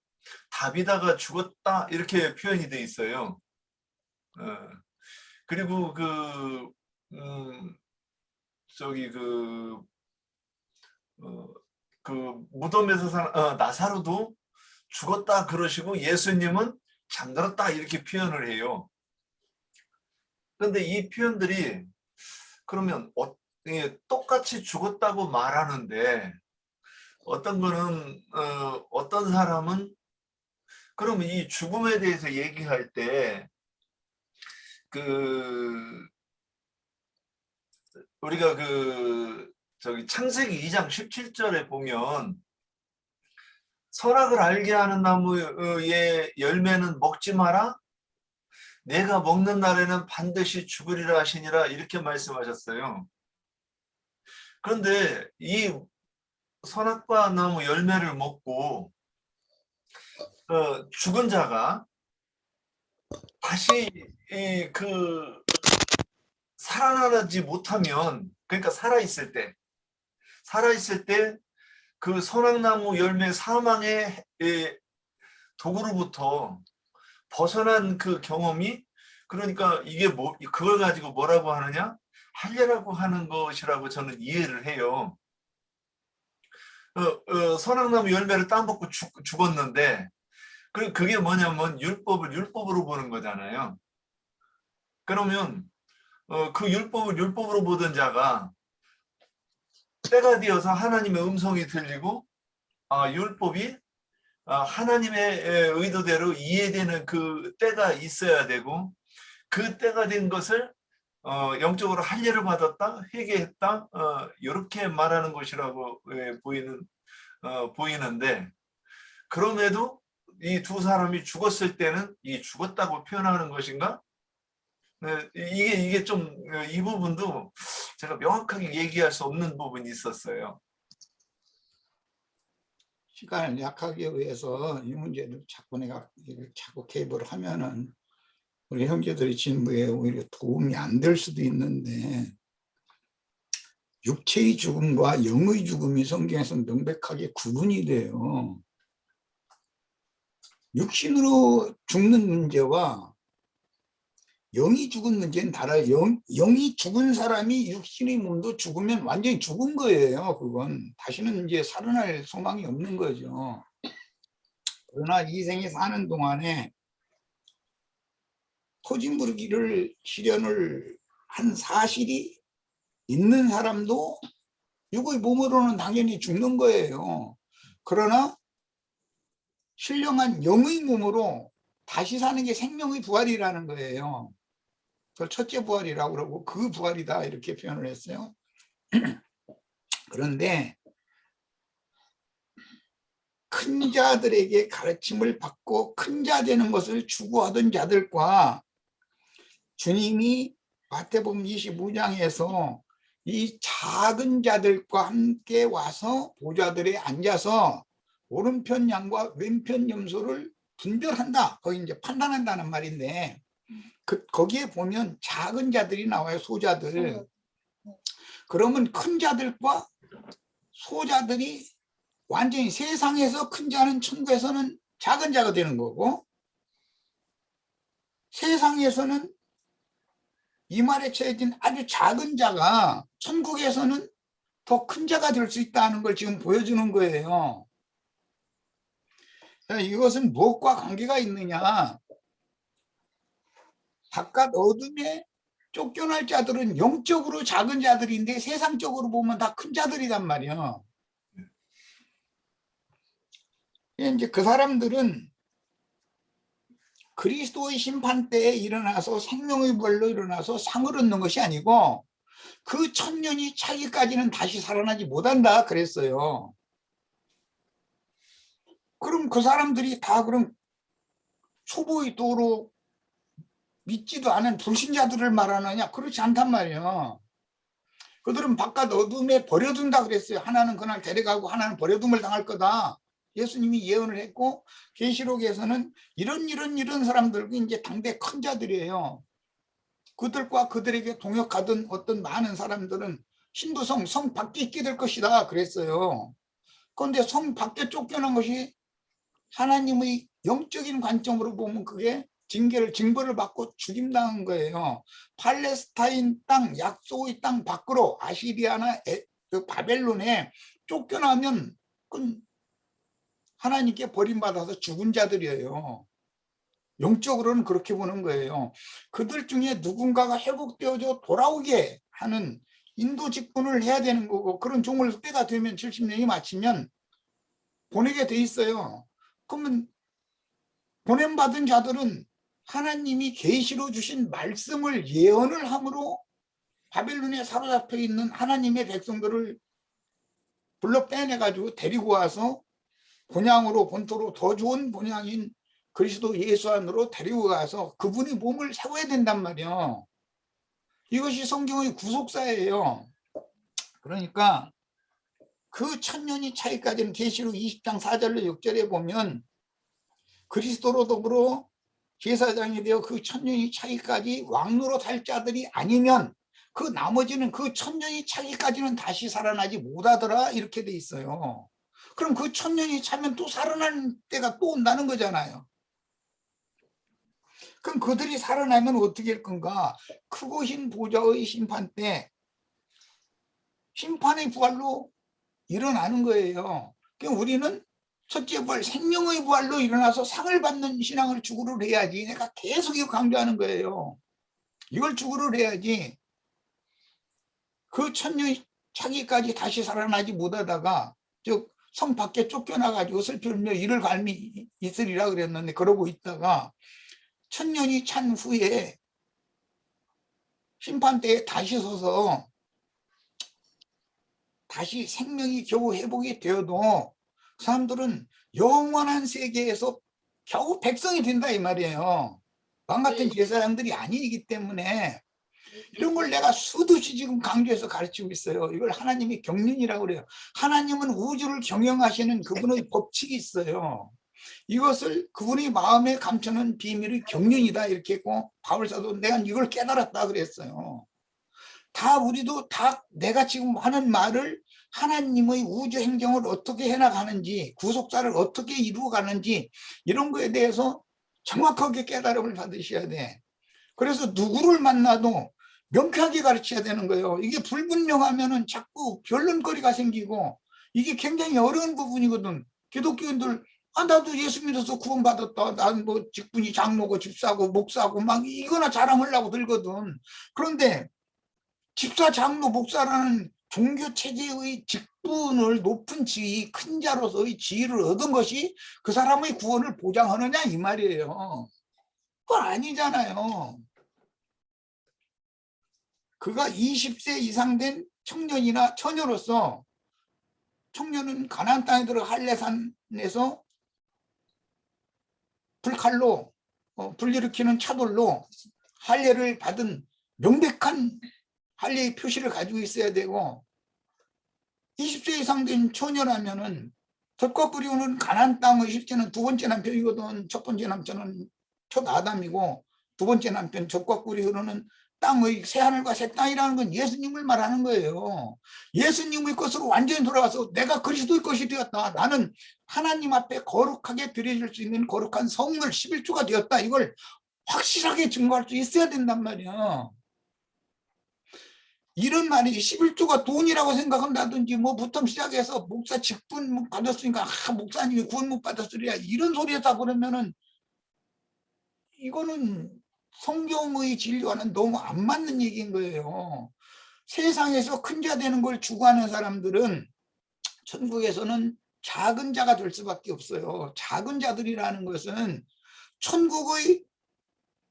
다비다가 죽었다 이렇게 표현이 돼 있어요. 그리고 그 무덤에서 산 나사로도 죽었다 그러시고 예수님은 잠들었다 이렇게 표현을 해요. 그런데 이 표현들이 그러면 똑같이 죽었다고 말하는데 어떤 거는 어떤 사람은 그러면 이 죽음에 대해서 얘기할 때 우리가 창세기 2장 17절에 보면 선악을 알게 하는 나무의 열매는 먹지 마라. 내가 먹는 날에는 반드시 죽으리라 하시니라 이렇게 말씀하셨어요. 그런데 이 선악과 나무 열매를 먹고 죽은 자가 다시 살아나지 못하면, 그러니까 살아있을 때 그 선악나무 열매 사망의 도구로부터 벗어난 그 경험이, 그러니까 이게 그걸 가지고 뭐라고 하느냐? 할례라고 하는 것이라고 저는 이해를 해요. 선악나무 열매를 따먹고 죽었는데 그게 뭐냐면 율법을 율법으로 보는 거잖아요. 그러면 그 율법을 율법으로 보던 자가 때가 되어서 하나님의 음성이 들리고 율법이 하나님의 의도대로 이해되는 그 때가 있어야 되고 그 때가 된 것을 영적으로 할례를 받았다, 회개했다, 이렇게 말하는 것이라고 보이는데, 그럼에도 이 두 사람이 죽었을 때는 이 죽었다고 표현하는 것인가? 이게 좀 이 부분도 제가 명확하게 얘기할 수 없는 부분이 있었어요. 시간을 약하게 위해서 이 문제를 자꾸 개입을 하면은 우리 형제들의 진부에 오히려 도움이 안 될 수도 있는데, 육체의 죽음과 영의 죽음이 성경에서 명백하게 구분이 돼요. 육신으로 죽는 문제와 영이 죽은 문제는 달라요. 영이 죽은 사람이 육신의 몸도 죽으면 완전히 죽은 거예요. 그건 다시는 이제 살아날 소망이 없는 거죠. 그러나 이 생에 사는 동안에 토진부르기를 실현을 한 사실이 있는 사람도 육의 몸으로는 당연히 죽는 거예요. 그러나 신령한 영의 몸으로 다시 사는 게 생명의 부활이라는 거예요. 그걸 첫째 부활이라고 그러고 그 부활이다 이렇게 표현을 했어요. 그런데 큰 자들에게 가르침을 받고 큰 자 되는 것을 추구하던 자들과 주님이 마태복음 25장에서 이 작은 자들과 함께 와서 보좌들에 앉아서 오른편 양과 왼편 염소를 분별한다. 거기 이제 판단한다는 말인데 거기에 보면 작은 자들이 나와요. 소자들. 그러면 큰 자들과 소자들이 완전히 세상에서 큰 자는 천국에서는 작은 자가 되는 거고 세상에서는 이 말에 처해진 아주 작은 자가 천국에서는 더 큰 자가 될 수 있다는 걸 지금 보여주는 거예요. 이것은 무엇과 관계가 있느냐? 바깥 어둠에 쫓겨날 자들은 영적으로 작은 자들인데 세상적으로 보면 다 큰 자들이란 말이야. 이제 그 사람들은 그리스도의 심판대에 일어나서 생명의 부활로 일어나서 상을 얻는 것이 아니고 그 천년이 차기까지는 다시 살아나지 못한다 그랬어요. 그럼 그 사람들이 다 그럼 초보의 도로 믿지도 않은 불신자들을 말하느냐? 그렇지 않단 말이에요. 그들은 바깥 어둠에 버려둔다 그랬어요. 하나는 그날 데려가고 하나는 버려둠을 당할 거다. 예수님이 예언을 했고 계시록에서는 이런 사람들이 이제 당대 큰 자들이에요. 그들과 그들에게 동역하던 어떤 많은 사람들은 신부성 성 밖에 있게 될 것이다 그랬어요. 그런데 성 밖에 쫓겨난 것이 하나님의 영적인 관점으로 보면 그게 징벌을 받고 죽임당한 거예요. 팔레스타인 땅, 약속의 땅 밖으로 아시리아나 그 바벨론에 쫓겨나면 그건 하나님께 버림받아서 죽은 자들이에요. 영적으로는 그렇게 보는 거예요. 그들 중에 누군가가 회복되어져 돌아오게 하는 인도 직분을 해야 되는 거고 그런 종을 때가 되면 70년이 마치면 보내게 돼 있어요. 그러면 보냄받은 자들은 하나님이 계시로 주신 말씀을 예언을 함으로 바벨론에 사로잡혀 있는 하나님의 백성들을 불러 빼내가지고 데리고 와서 본향으로 본토로 더 좋은 본향인 그리스도 예수 안으로 데리고 가서 그분이 몸을 세워야 된단 말이에요. 이것이 성경의 구속사예요. 그러니까 그 천년이 차이까지는 계시록 20장 4절로 6절에 보면 그리스도로 더불어 제사장이 되어 그 천년이 차기까지 왕노릇 할 자들이 아니면 그 나머지는 그 천년이 차기까지는 다시 살아나지 못하더라 이렇게 돼 있어요. 그럼 그 천년이 차면 또 살아나는 때가 또 온다는 거잖아요. 그럼 그들이 살아나면 어떻게 할 건가? 크고 흰 보좌의 심판 때 심판의 부활로 일어나는 거예요. 그럼 우리는 첫째 부활, 생명의 부활로 일어나서 상을 받는 신앙을 추구를 해야지. 내가 계속 이거 강조하는 거예요. 이걸 추구를 해야지. 그 천년 차기까지 다시 살아나지 못하다가 즉 성 밖에 쫓겨나가지고 슬피 울며 이를 갈미 있으리라 그랬는데 그러고 있다가 천년이 찬 후에 심판대에 다시 서서 다시 생명이 겨우 회복이 되어도 사람들은 영원한 세계에서 겨우 백성이 된다 이 말이에요. 왕 같은 제사장들이 아니기 때문에 이런 걸 내가 수두시 지금 강조해서 가르치고 있어요. 이걸 하나님이 경륜이라고 그래요. 하나님은 우주를 경영하시는 그분의 법칙이 있어요. 이것을 그분이 마음에 감추는 비밀의 경륜이다 이렇게 했고 바울사도 내가 이걸 깨달았다 그랬어요. 다 우리도 다 내가 지금 하는 말을 하나님의 우주 행정을 어떻게 해나가는지, 구속사를 어떻게 이루어가는지 이런 거에 대해서 정확하게 깨달음을 받으셔야 돼. 그래서 누구를 만나도 명쾌하게 가르쳐야 되는 거예요. 이게 불분명하면은 자꾸 변론거리가 생기고 이게 굉장히 어려운 부분이거든. 기독교인들 나도 예수 믿어서 구원받았다. 난 뭐 직분이 장로고 집사고 목사고 막 이거나 자랑하려고 들거든. 그런데 집사, 장로, 목사라는 종교 체제의 직분을 높은 지위, 큰 자로서의 지위를 얻은 것이 그 사람의 구원을 보장하느냐 이 말이에요. 그건 아니잖아요. 그가 20세 이상 된 청년이나 처녀로서, 청년은 가나안 땅에 들어 할례산에서 불칼로 불일으키는 차돌로 할례를 받은 명백한 할례의 표시를 가지고 있어야 되고, 20세 이상 된 처녀라면은 젖과 꿀이 오는 가나안 땅의 실제는 두 번째 남편이거든. 첫 번째 남편은 첫 아담이고 두 번째 남편 젖과 꿀이 흐르는 땅의 새하늘과 새 땅이라는 건 예수님을 말하는 거예요. 예수님의 것으로 완전히 돌아가서 내가 그리스도의 것이 되었다. 나는 하나님 앞에 거룩하게 드려질 수 있는 거룩한 성물 11조가 되었다. 이걸 확실하게 증거할 수 있어야 된단 말이야. 이런 말이 11조가 돈이라고 생각한다든지 뭐부터 시작해서 목사 직분 받았으니까 목사님이 구원 못 받았으리야 이런 소리 했다 그러면은 이거는 성경의 진리와는 너무 안 맞는 얘기인 거예요. 세상에서 큰 자 되는 걸 추구하는 사람들은 천국에서는 작은 자가 될 수밖에 없어요. 작은 자들이라는 것은 천국의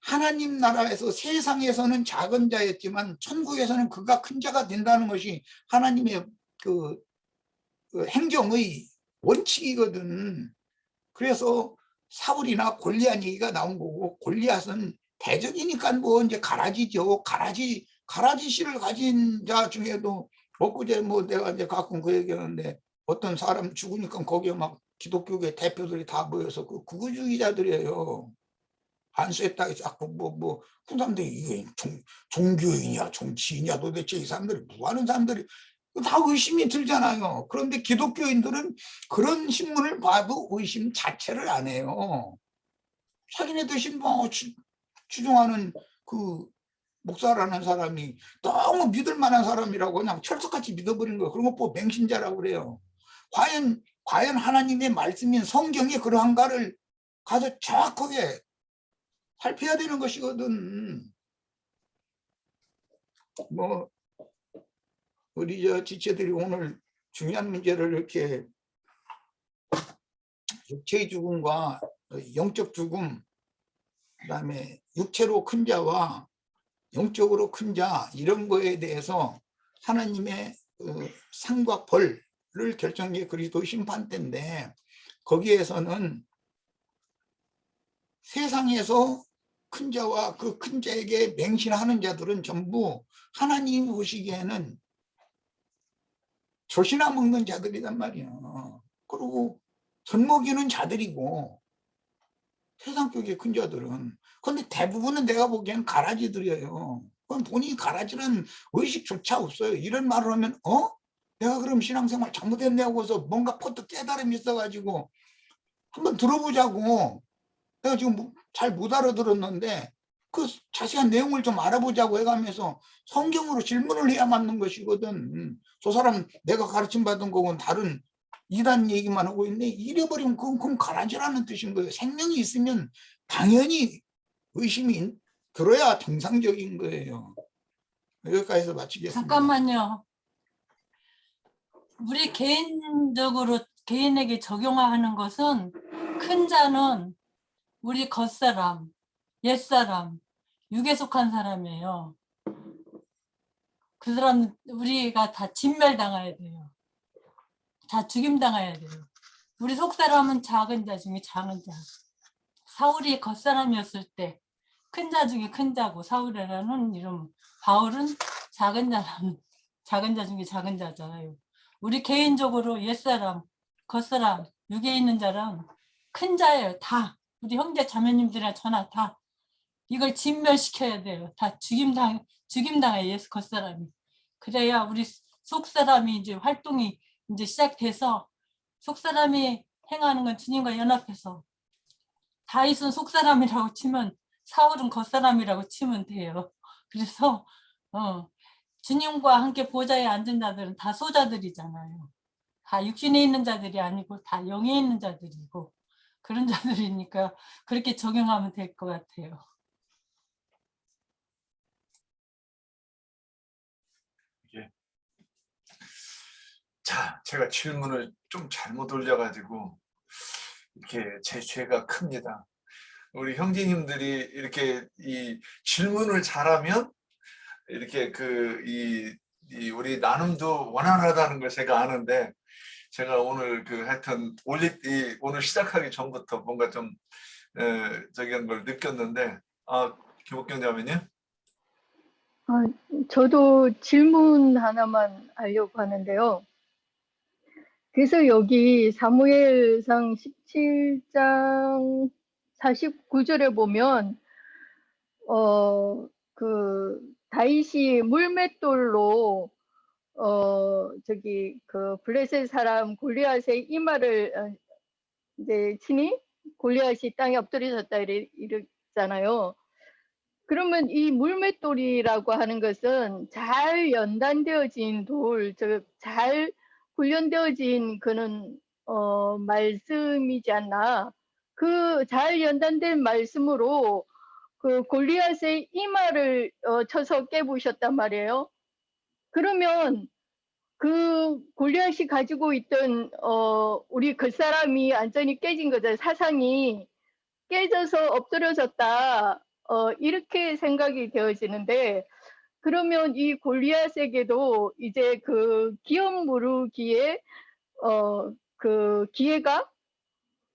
하나님 나라에서, 세상에서는 작은 자였지만 천국에서는 그가 큰 자가 된다는 것이 하나님의 그 행정의 원칙이거든. 그래서 사울이나 골리앗 얘기가 나온 거고, 골리앗은 대적이니까 뭐 이제 가라지죠. 가라지 씨를 가진 자 중에도 엊그제 뭐 내가 이제 가끔 그 얘기하는데, 어떤 사람 죽으니까 거기에 막 기독교계 대표들이 다 모여서 그 극우주의자들이에요. 안수했다 해서 그 사람들이 이게 종교인이야 정치인이야 도대체 이 사람들이 뭐 하는 사람들이, 다 의심이 들잖아요. 그런데 기독교인들은 그런 신문을 봐도 의심 자체를 안 해요. 자기네들 신봉 추종하는 그 목사라는 사람이 너무 믿을 만한 사람이라고 그냥 철석같이 믿어버린 거예요. 그런 거 보고 맹신자라고 그래요. 과연 하나님의 말씀인 성경이 그러한가를 가서 정확하게 살펴야 되는 것이거든. 뭐 우리 지체들이 오늘 중요한 문제를 이렇게 육체의 죽음과 영적 죽음, 그다음에 육체로 큰 자와 영적으로 큰 자 이런 거에 대해서 하나님의 상과 벌을 결정한 게 그리스도 심판 때인데, 거기에서는 세상에서 큰 자와 그 큰 자에게 맹신하는 자들은 전부 하나님이 보시기에는 젖이나 먹는 자들이란 말이야. 그리고 젖 먹이는 자들이고, 세상 쪽의 큰 자들은. 근데 대부분은 내가 보기에는 가라지들이에요. 그건 본인이 가라지라는 의식조차 없어요. 이런 말을 하면 내가 그럼 신앙생활 잘못했냐고 해서 뭔가 퍼뜩 깨달음이 있어가지고 한번 들어보자고. 내가 지금 잘 못 알아들었는데 그 자세한 내용을 좀 알아보자고 해가면서 성경으로 질문을 해야 맞는 것이거든. 저 사람 내가 가르침 받은 거고 다른 이단 얘기만 하고 있네. 잃어버리면 그건 가라지라는 뜻인 거예요. 생명이 있으면 당연히 의심이 들어야 정상적인 거예요. 여기까지서 마치겠습니다. 잠깐만요. 우리 개인적으로 개인에게 적용하는 것은, 큰 자는 우리 겉사람, 옛사람, 육에 속한 사람이에요. 그 사람 우리가 다 진멸당해야 돼요. 다 죽임당해야 돼요. 우리 속사람은 작은 자 중에 작은 자. 사울이 겉사람이었을 때 큰 자 중에 큰 자고, 사울이라는 이름. 바울은 작은 자 중에 작은 자잖아요. 우리 개인적으로 옛사람, 겉사람, 육에 있는 자랑 큰 자예요. 다 우리 형제 자매님들이나 저나 다 이걸 진멸시켜야 돼요. 다 죽임당해 예수 겉사람이. 그래야 우리 속사람이 이제 활동이 이제 시작돼서 속사람이 행하는 건 주님과 연합해서 다윗은 속사람이라고 치면 사울은 겉사람이라고 치면 돼요. 그래서 주님과 함께 보좌에 앉은 자들은 다 소자들이잖아요. 다 육신에 있는 자들이 아니고 다 영에 있는 자들이고 그런 자들이니까 그렇게 적용하면 될 것 같아요. 자, 제가 질문을 좀 잘못 올려가지고 이렇게 제 죄가 큽니다. 우리 형제님들이 이렇게 이 질문을 잘하면 이렇게 우리 나눔도 원활하다는 걸 제가 아는데, 제가 오늘 하여튼 오늘 시작하기 전부터 뭔가 좀 저기 한 걸 느꼈는데, 김옥경 자매님. 저도 질문 하나만 하려고 하는데요. 그래서 여기 사무엘상 17장 49절에 보면 다윗이 물맷돌로 블레셋 사람 골리앗의 이마를 이제 치니 골리앗이 땅에 엎드려졌다 이랬잖아요. 그러면 이 물맷돌이라고 하는 것은 잘 연단되어진 돌, 잘 훈련되어진 그런 말씀이지 않나. 그 잘 연단된 말씀으로 그 골리앗의 이마를 쳐서 깨부셨단 말이에요. 그러면 그 골리앗이 가지고 있던 우리 그 사람이 완전히 깨진 거죠. 사상이 깨져서 엎드려졌다. 이렇게 생각이 되어지는데, 그러면 이 골리앗에게도 이제 그 기업 무르기에 그 기회가,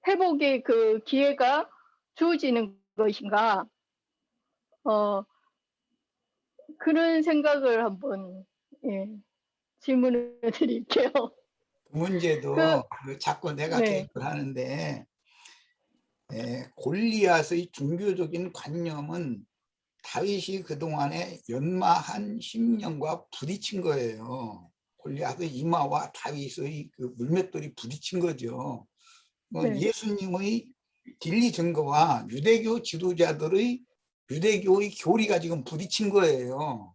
회복의 그 기회가 주어지는 것인가? 그런 생각을 한번 질문을 드릴게요. 그 문제도 자꾸 내가 네. 개입을 하는데, 골리앗의 종교적인 관념은 다윗이 그동안에 연마한 10년과 부딪힌 거예요. 골리앗의 이마와 다윗의 그 물맷돌이 부딪힌 거죠. 네. 예수님의 진리 증거와 유대교 지도자들의 유대교의 교리가 지금 부딪힌 거예요.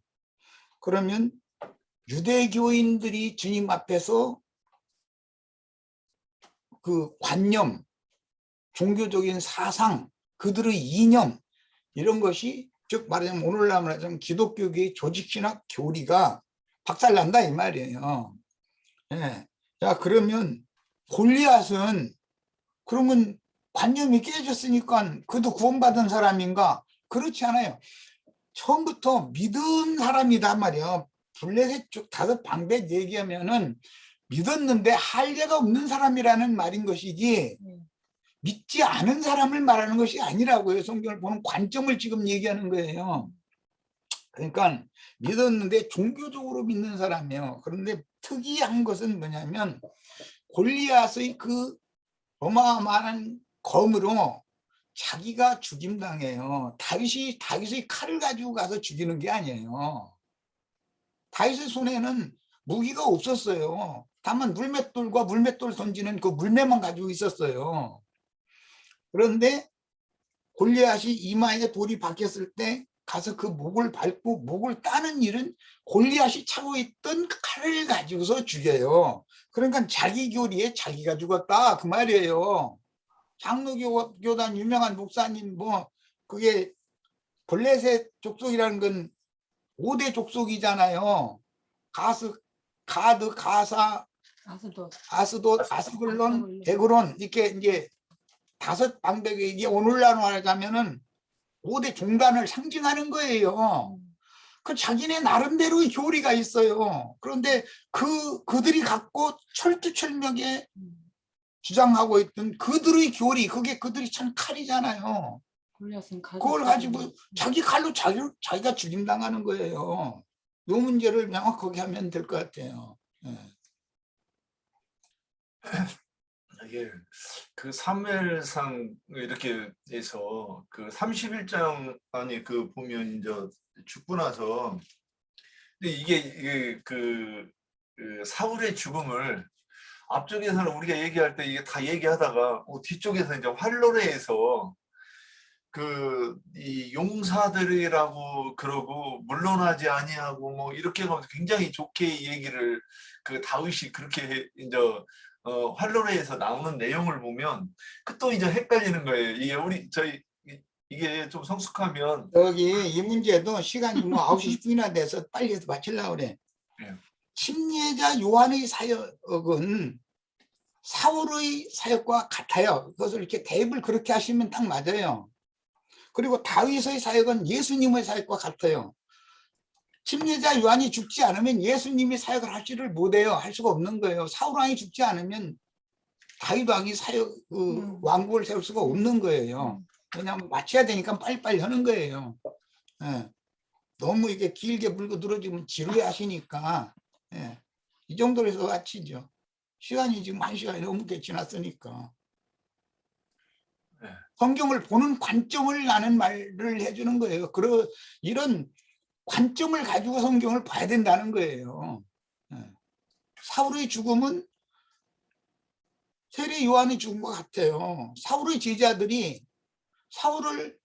그러면 유대교인들이 주님 앞에서 그 관념, 종교적인 사상, 그들의 이념, 이런 것이 즉 말하자면 오늘날 말하자면 기독교계의 조직신학 교리가 박살난다 이 말이에요. 예. 자, 그러면 골리앗은 그러면 관념이 깨졌으니까 그도 구원받은 사람인가? 그렇지 않아요. 처음부터 믿은 사람이단 말이에요. 블레셋 쪽 5방백 얘기하면은 믿었는데 할례가 없는 사람이라는 말인 것이지 믿지 않은 사람을 말하는 것이 아니라고요. 성경을 보는 관점을 지금 얘기하는 거예요. 그러니까 믿었는데 종교적으로 믿는 사람이에요. 그런데 특이한 것은 뭐냐면 골리앗의 그 어마어마한 검으로 자기가 죽임당해요. 다윗의 칼을 가지고 가서 죽이는 게 아니에요. 다윗의 손에는 무기가 없었어요. 다만 물맷돌과 물맷돌 던지는 그 물매만 가지고 있었어요. 그런데 골리앗이 이마에 돌이 박혔을 때 가서 그 목을 밟고 목을 따는 일은 골리앗이 차고 있던 칼을 가지고서 죽여요. 그러니까 자기 교리에 자기가 죽었다 그 말이에요. 장로교단 유명한 목사님 그게 블레셋 족속이라는 건 5대 족속이잖아요. 가드, 가사, 아스돗, 아스글론, 데그론 이렇게 이제 5방백이 이게 오늘날로 말하자면은 5대 종단을 상징하는 거예요. 그 자기네 나름대로의 교리가 있어요. 그런데 그들이 갖고 철두철미하게 주장하고 있던 그들의 교리, 그게 그들이 참 칼이잖아요. 그걸 가지고 자기 칼로 자기가 죽임당하는 거예요. 이 문제를 명확하게 하면 될 것 같아요. 예. 그 사무엘상 이렇게 해서 그 31장 안에 그 보면 이제 죽고 나서 근데 이게 그 사울의 죽음을 앞쪽에서는 우리가 얘기할 때 이게 다 얘기하다가 뒤쪽에서 이제 활로레에서 이 용사들이라고 그러고 물러나지 아니하고 뭐 이렇게 하면서 굉장히 좋게 얘기를 그 다윗이 그렇게 이제 활로레에서 나오는 내용을 보면 또 이제 헷갈리는 거예요. 이게 이게 좀 성숙하면 여기 이 문제도 시간이 뭐 9시 10분이나 돼서 빨리 해서 마치려고 그래. 예. 침례자 요한의 사역은 사울의 사역과 같아요. 그것을 이렇게 대입을 그렇게 하시면 딱 맞아요. 그리고 다윗의 사역은 예수님의 사역과 같아요. 침례자 요한이 죽지 않으면 예수님이 사역을 하지를 못해요. 할 수가 없는 거예요. 사울 왕이 죽지 않으면 다윗 왕이 왕국을 세울 수가 없는 거예요. 왜냐하면 마쳐야 되니까 빨리빨리 하는 거예요. 예. 너무 이게 길게 물고 늘어지면 지루해 하시니까 예. 이 정도로 해서 마치죠. 시간이 지금 1시간이 넘게 지났으니까. 네. 성경을 보는 관점을 나는 말을 해주는 거예요. 이런 관점을 가지고 성경을 봐야 된다는 거예요. 예. 사울의 죽음은 세례 요한의 죽음과 같아요. 사울의 제자들이 사울을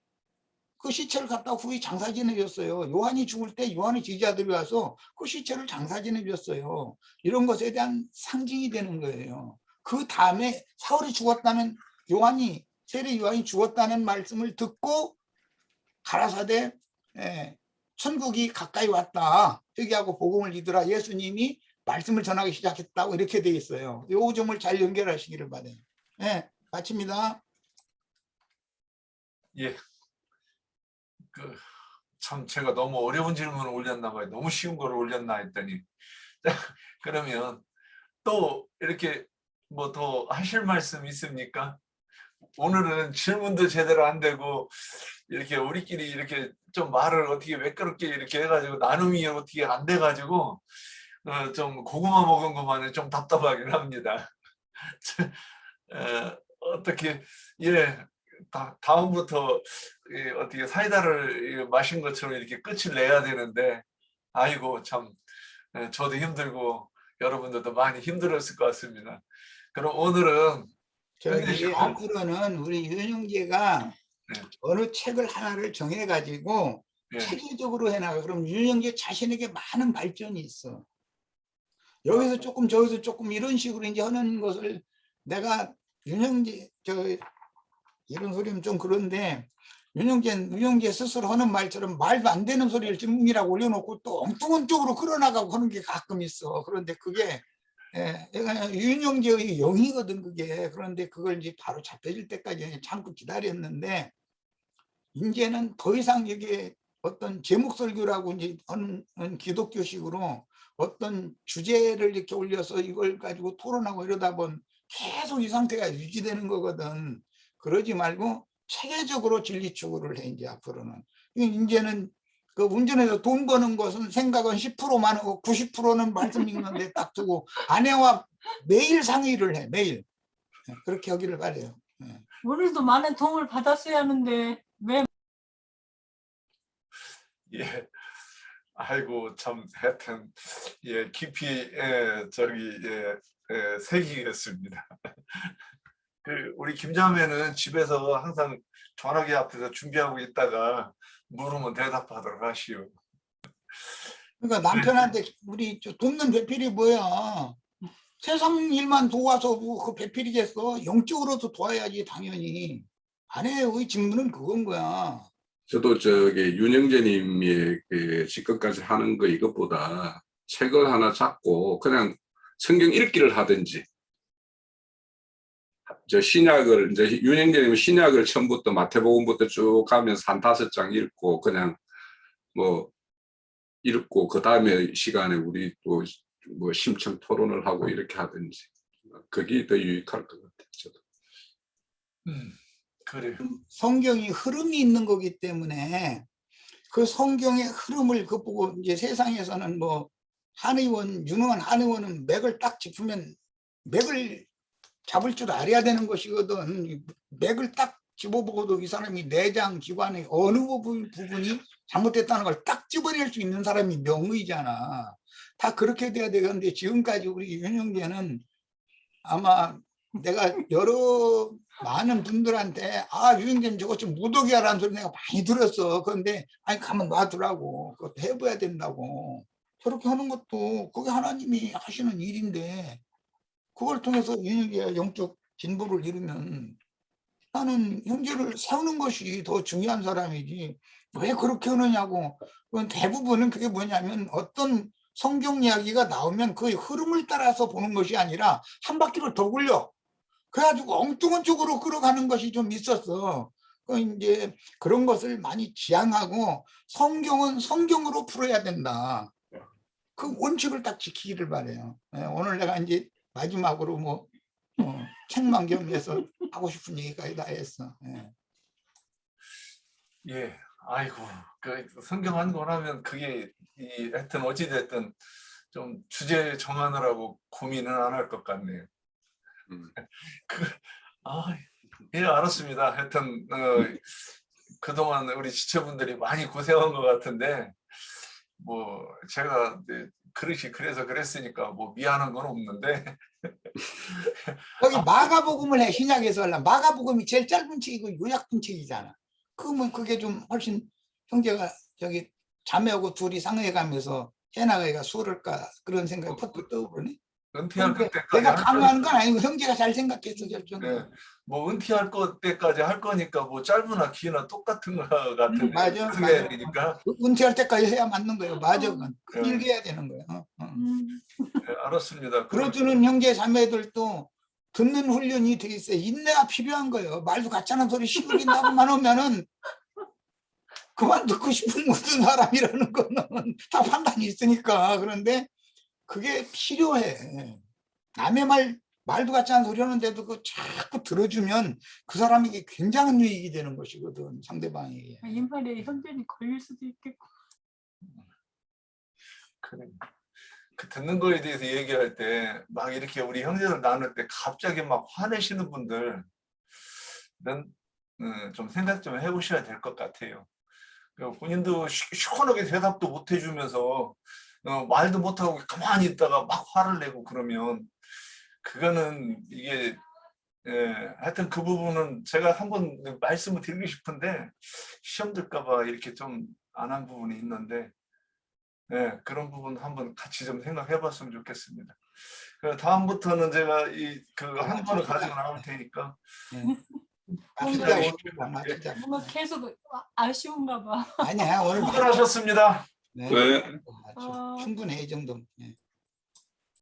그 시체를 갖다 후에 장사 지내줬어요. 요한이 죽을 때 요한의 제자들이 와서 그 시체를 장사 지내줬어요. 이런 것에 대한 상징이 되는 거예요. 그 다음에 사울이 죽었다는 세례 요한이 죽었다는 말씀을 듣고 가라사대 천국이 가까이 왔다. 회개하고 복음을 믿으라. 예수님이 말씀을 전하기 시작했다고 이렇게 돼 있어요. 이 점을 잘 연결하시기를 바라요. 네, 마칩니다. 예. 참 제가 너무 어려운 질문을 올렸나 봐요. 너무 쉬운 거를 올렸나 했더니 그러면 또 이렇게 뭐 더 하실 말씀 있습니까? 오늘은 질문도 제대로 안 되고 이렇게 우리끼리 이렇게 좀 말을 어떻게 매끄럽게 이렇게 해가지고 나눔이 어떻게 안 돼가지고 좀 고구마 먹은 것만은 좀 답답하긴 합니다. 어떻게 다음부터 어떻게 사이다를 마신 것처럼 이렇게 끝을 내야 되는데 아이고 참 저도 힘들고 여러분들도 많이 힘들었을 것 같습니다. 그럼 오늘은 앞으로는 우리 윤영재가 네. 어느 책을 하나를 정해가지고 네. 체계적으로 해나가. 그럼 윤영재 자신에게 많은 발전이 있어. 여기서 조금 저기서 조금 이런 식으로 이제 하는 것을 내가 윤영재 이런 소리는 좀 그런데 윤영재 스스로 하는 말처럼 말도 안 되는 소리를 질문이라고 올려놓고 또 엉뚱한 쪽으로 끌어나가고 하는 게 가끔 있어. 그런데 그게 윤영재의 영이거든 그게. 그런데 그걸 이제 바로 잡혀질 때까지 참고 기다렸는데 이제는 더 이상 이게 어떤 제목설교라고 이제 하는 기독교식으로 어떤 주제를 이렇게 올려서 이걸 가지고 토론하고 이러다 보면 계속 이 상태가 유지되는 거거든. 그러지 말고 체계적으로 진리 추구를 해. 이제 앞으로는 이제는 그 운전해서 돈 버는 것은 생각은 10%만 하고 90%는 말씀 읽는데 딱 두고 아내와 매일 상의를 해. 매일 그렇게 하기를 바래요. 우리도 많은 도움을 받았어야 하는데 왜? 예. 아이고 참 하여튼 깊이 새기겠습니다. 우리 김자매는 집에서 항상 전화기 앞에서 준비하고 있다가 물으면 대답하도록 하시오. 그러니까 남편한테 우리 돕는 배필이 뭐야? 세상 일만 도와서 그 배필이겠어? 영적으로도 도와야지 당연히. 아내의 직무는 그건 거야. 저도 윤영재님의 그 직급까지 하는 거 이것보다 책을 하나 잡고 그냥 성경 읽기를 하든지 신약을 이제 윤영재님은 신약을 처음부터 마태복음부터 쭉 가면서 한 5장 읽고 그냥 뭐 읽고 그 다음에 시간에 우리 또 뭐 심층 토론을 하고 이렇게 하든지 그게 더 유익할 것 같아요. 저도. 그래요. 성경이 흐름이 있는 거기 때문에 그 성경의 흐름을 보고 이제 세상에서는 뭐 한의원 유능한 한의원은 맥을 딱 짚으면 맥을 잡을 줄 알아야 되는 것이거든. 맥을 딱 집어보고도 이 사람이 내장 기관의 어느 부분이 잘못됐다는 걸 딱 집어낼 수 있는 사람이 명의잖아. 다 그렇게 돼야 되는데 지금까지 우리 윤영재는 아마 내가 여러 많은 분들한테 윤영재는 저거 좀 무독이야라는 소리 내가 많이 들었어. 그런데 아니 가만 놔두라고. 그것도 해봐야 된다고. 저렇게 하는 것도 그게 하나님이 하시는 일인데 그걸 통해서 윤영재가 영적 진보를 이루면 나는 형제를 세우는 것이 더 중요한 사람이지 왜 그렇게 하느냐고. 그건 대부분은 그게 뭐냐면 어떤 성경 이야기가 나오면 그 흐름을 따라서 보는 것이 아니라 한 바퀴를 더 굴려. 그래가지고 엉뚱한 쪽으로 끌어가는 것이 좀 있었어. 이제 그런 것을 많이 지양하고 성경은 성경으로 풀어야 된다. 그 원칙을 딱 지키기를 바래요. 오늘 내가 이제 마지막으로 책만 겸해서 하고 싶은 얘기까지 다 했어. 예, 아이고, 그 성경 한 권 하면 그게 하여튼 어찌됐든 좀 주제 정하느라고 고민은 안 할 것 같네요. 예, 알았습니다. 하여튼 그동안 우리 지체분들이 많이 고생한 것 같은데 제가 그릇이 그래서 그랬으니까 미안한 건 없는데 여기 마가복음을 해. 신약에서 하려면 마가복음이 제일 짧은 책이고 요약된 책이잖아. 그러면 그게 좀 훨씬 형제가 저기 자매하고 둘이 상의해가면서 해나가기가 수월할까 그런 생각이 퍼뜩 떠오르네. 은퇴할 때까지 내가 강요하는 건 아니고 형제가 잘 생각해서 결정해. 네, 은퇴할 때까지 할 거니까 짧으나 기나 똑같은 거 같은데 맞아. 해야 되니까 은퇴할 때까지 해야 맞는 거예요. 맞아. 네. 길게 해야 되는 거예요. 네, 알았습니다. 그러주는 형제 자매들도 듣는 훈련이 돼 있어요. 인내가 필요한 거예요. 말도 같지 않은 소리 시부린다고만 하면은 그만 듣고 싶은 모든 사람이라는 거는 다 판단이 있으니까. 그런데 그게 필요해. 남의 말도 같지 않은 소리 하는데도 그 자꾸 들어주면 그 사람에게 굉장한 유익이 되는 것이거든. 상대방에게. 이 말에 형제니 걸릴 수도 있겠고. 그래. 그 듣는 거에 대해서 얘기할 때 이렇게 우리 형제들 나눌 때 갑자기 화내시는 분들은 좀 생각 좀 해보셔야 될 것 같아요. 본인도 시원하게 대답도 못 해주면서 말도 못하고 가만히 있다가 화를 내고 그러면 그거는 이게 하여튼 그 부분은 제가 한번 말씀을 드리고 싶은데 시험 들까봐 이렇게 좀 안 한 부분이 있는데 그런 부분 한번 같이 좀 생각해 봤으면 좋겠습니다. 다음부터는 제가 한 번을 가지고 나올 테니까 맞추자. 뭔가 계속 아쉬운가 봐. 아니야. 오늘 수고하셨습니다. 네. 네. 충분해 이 정도.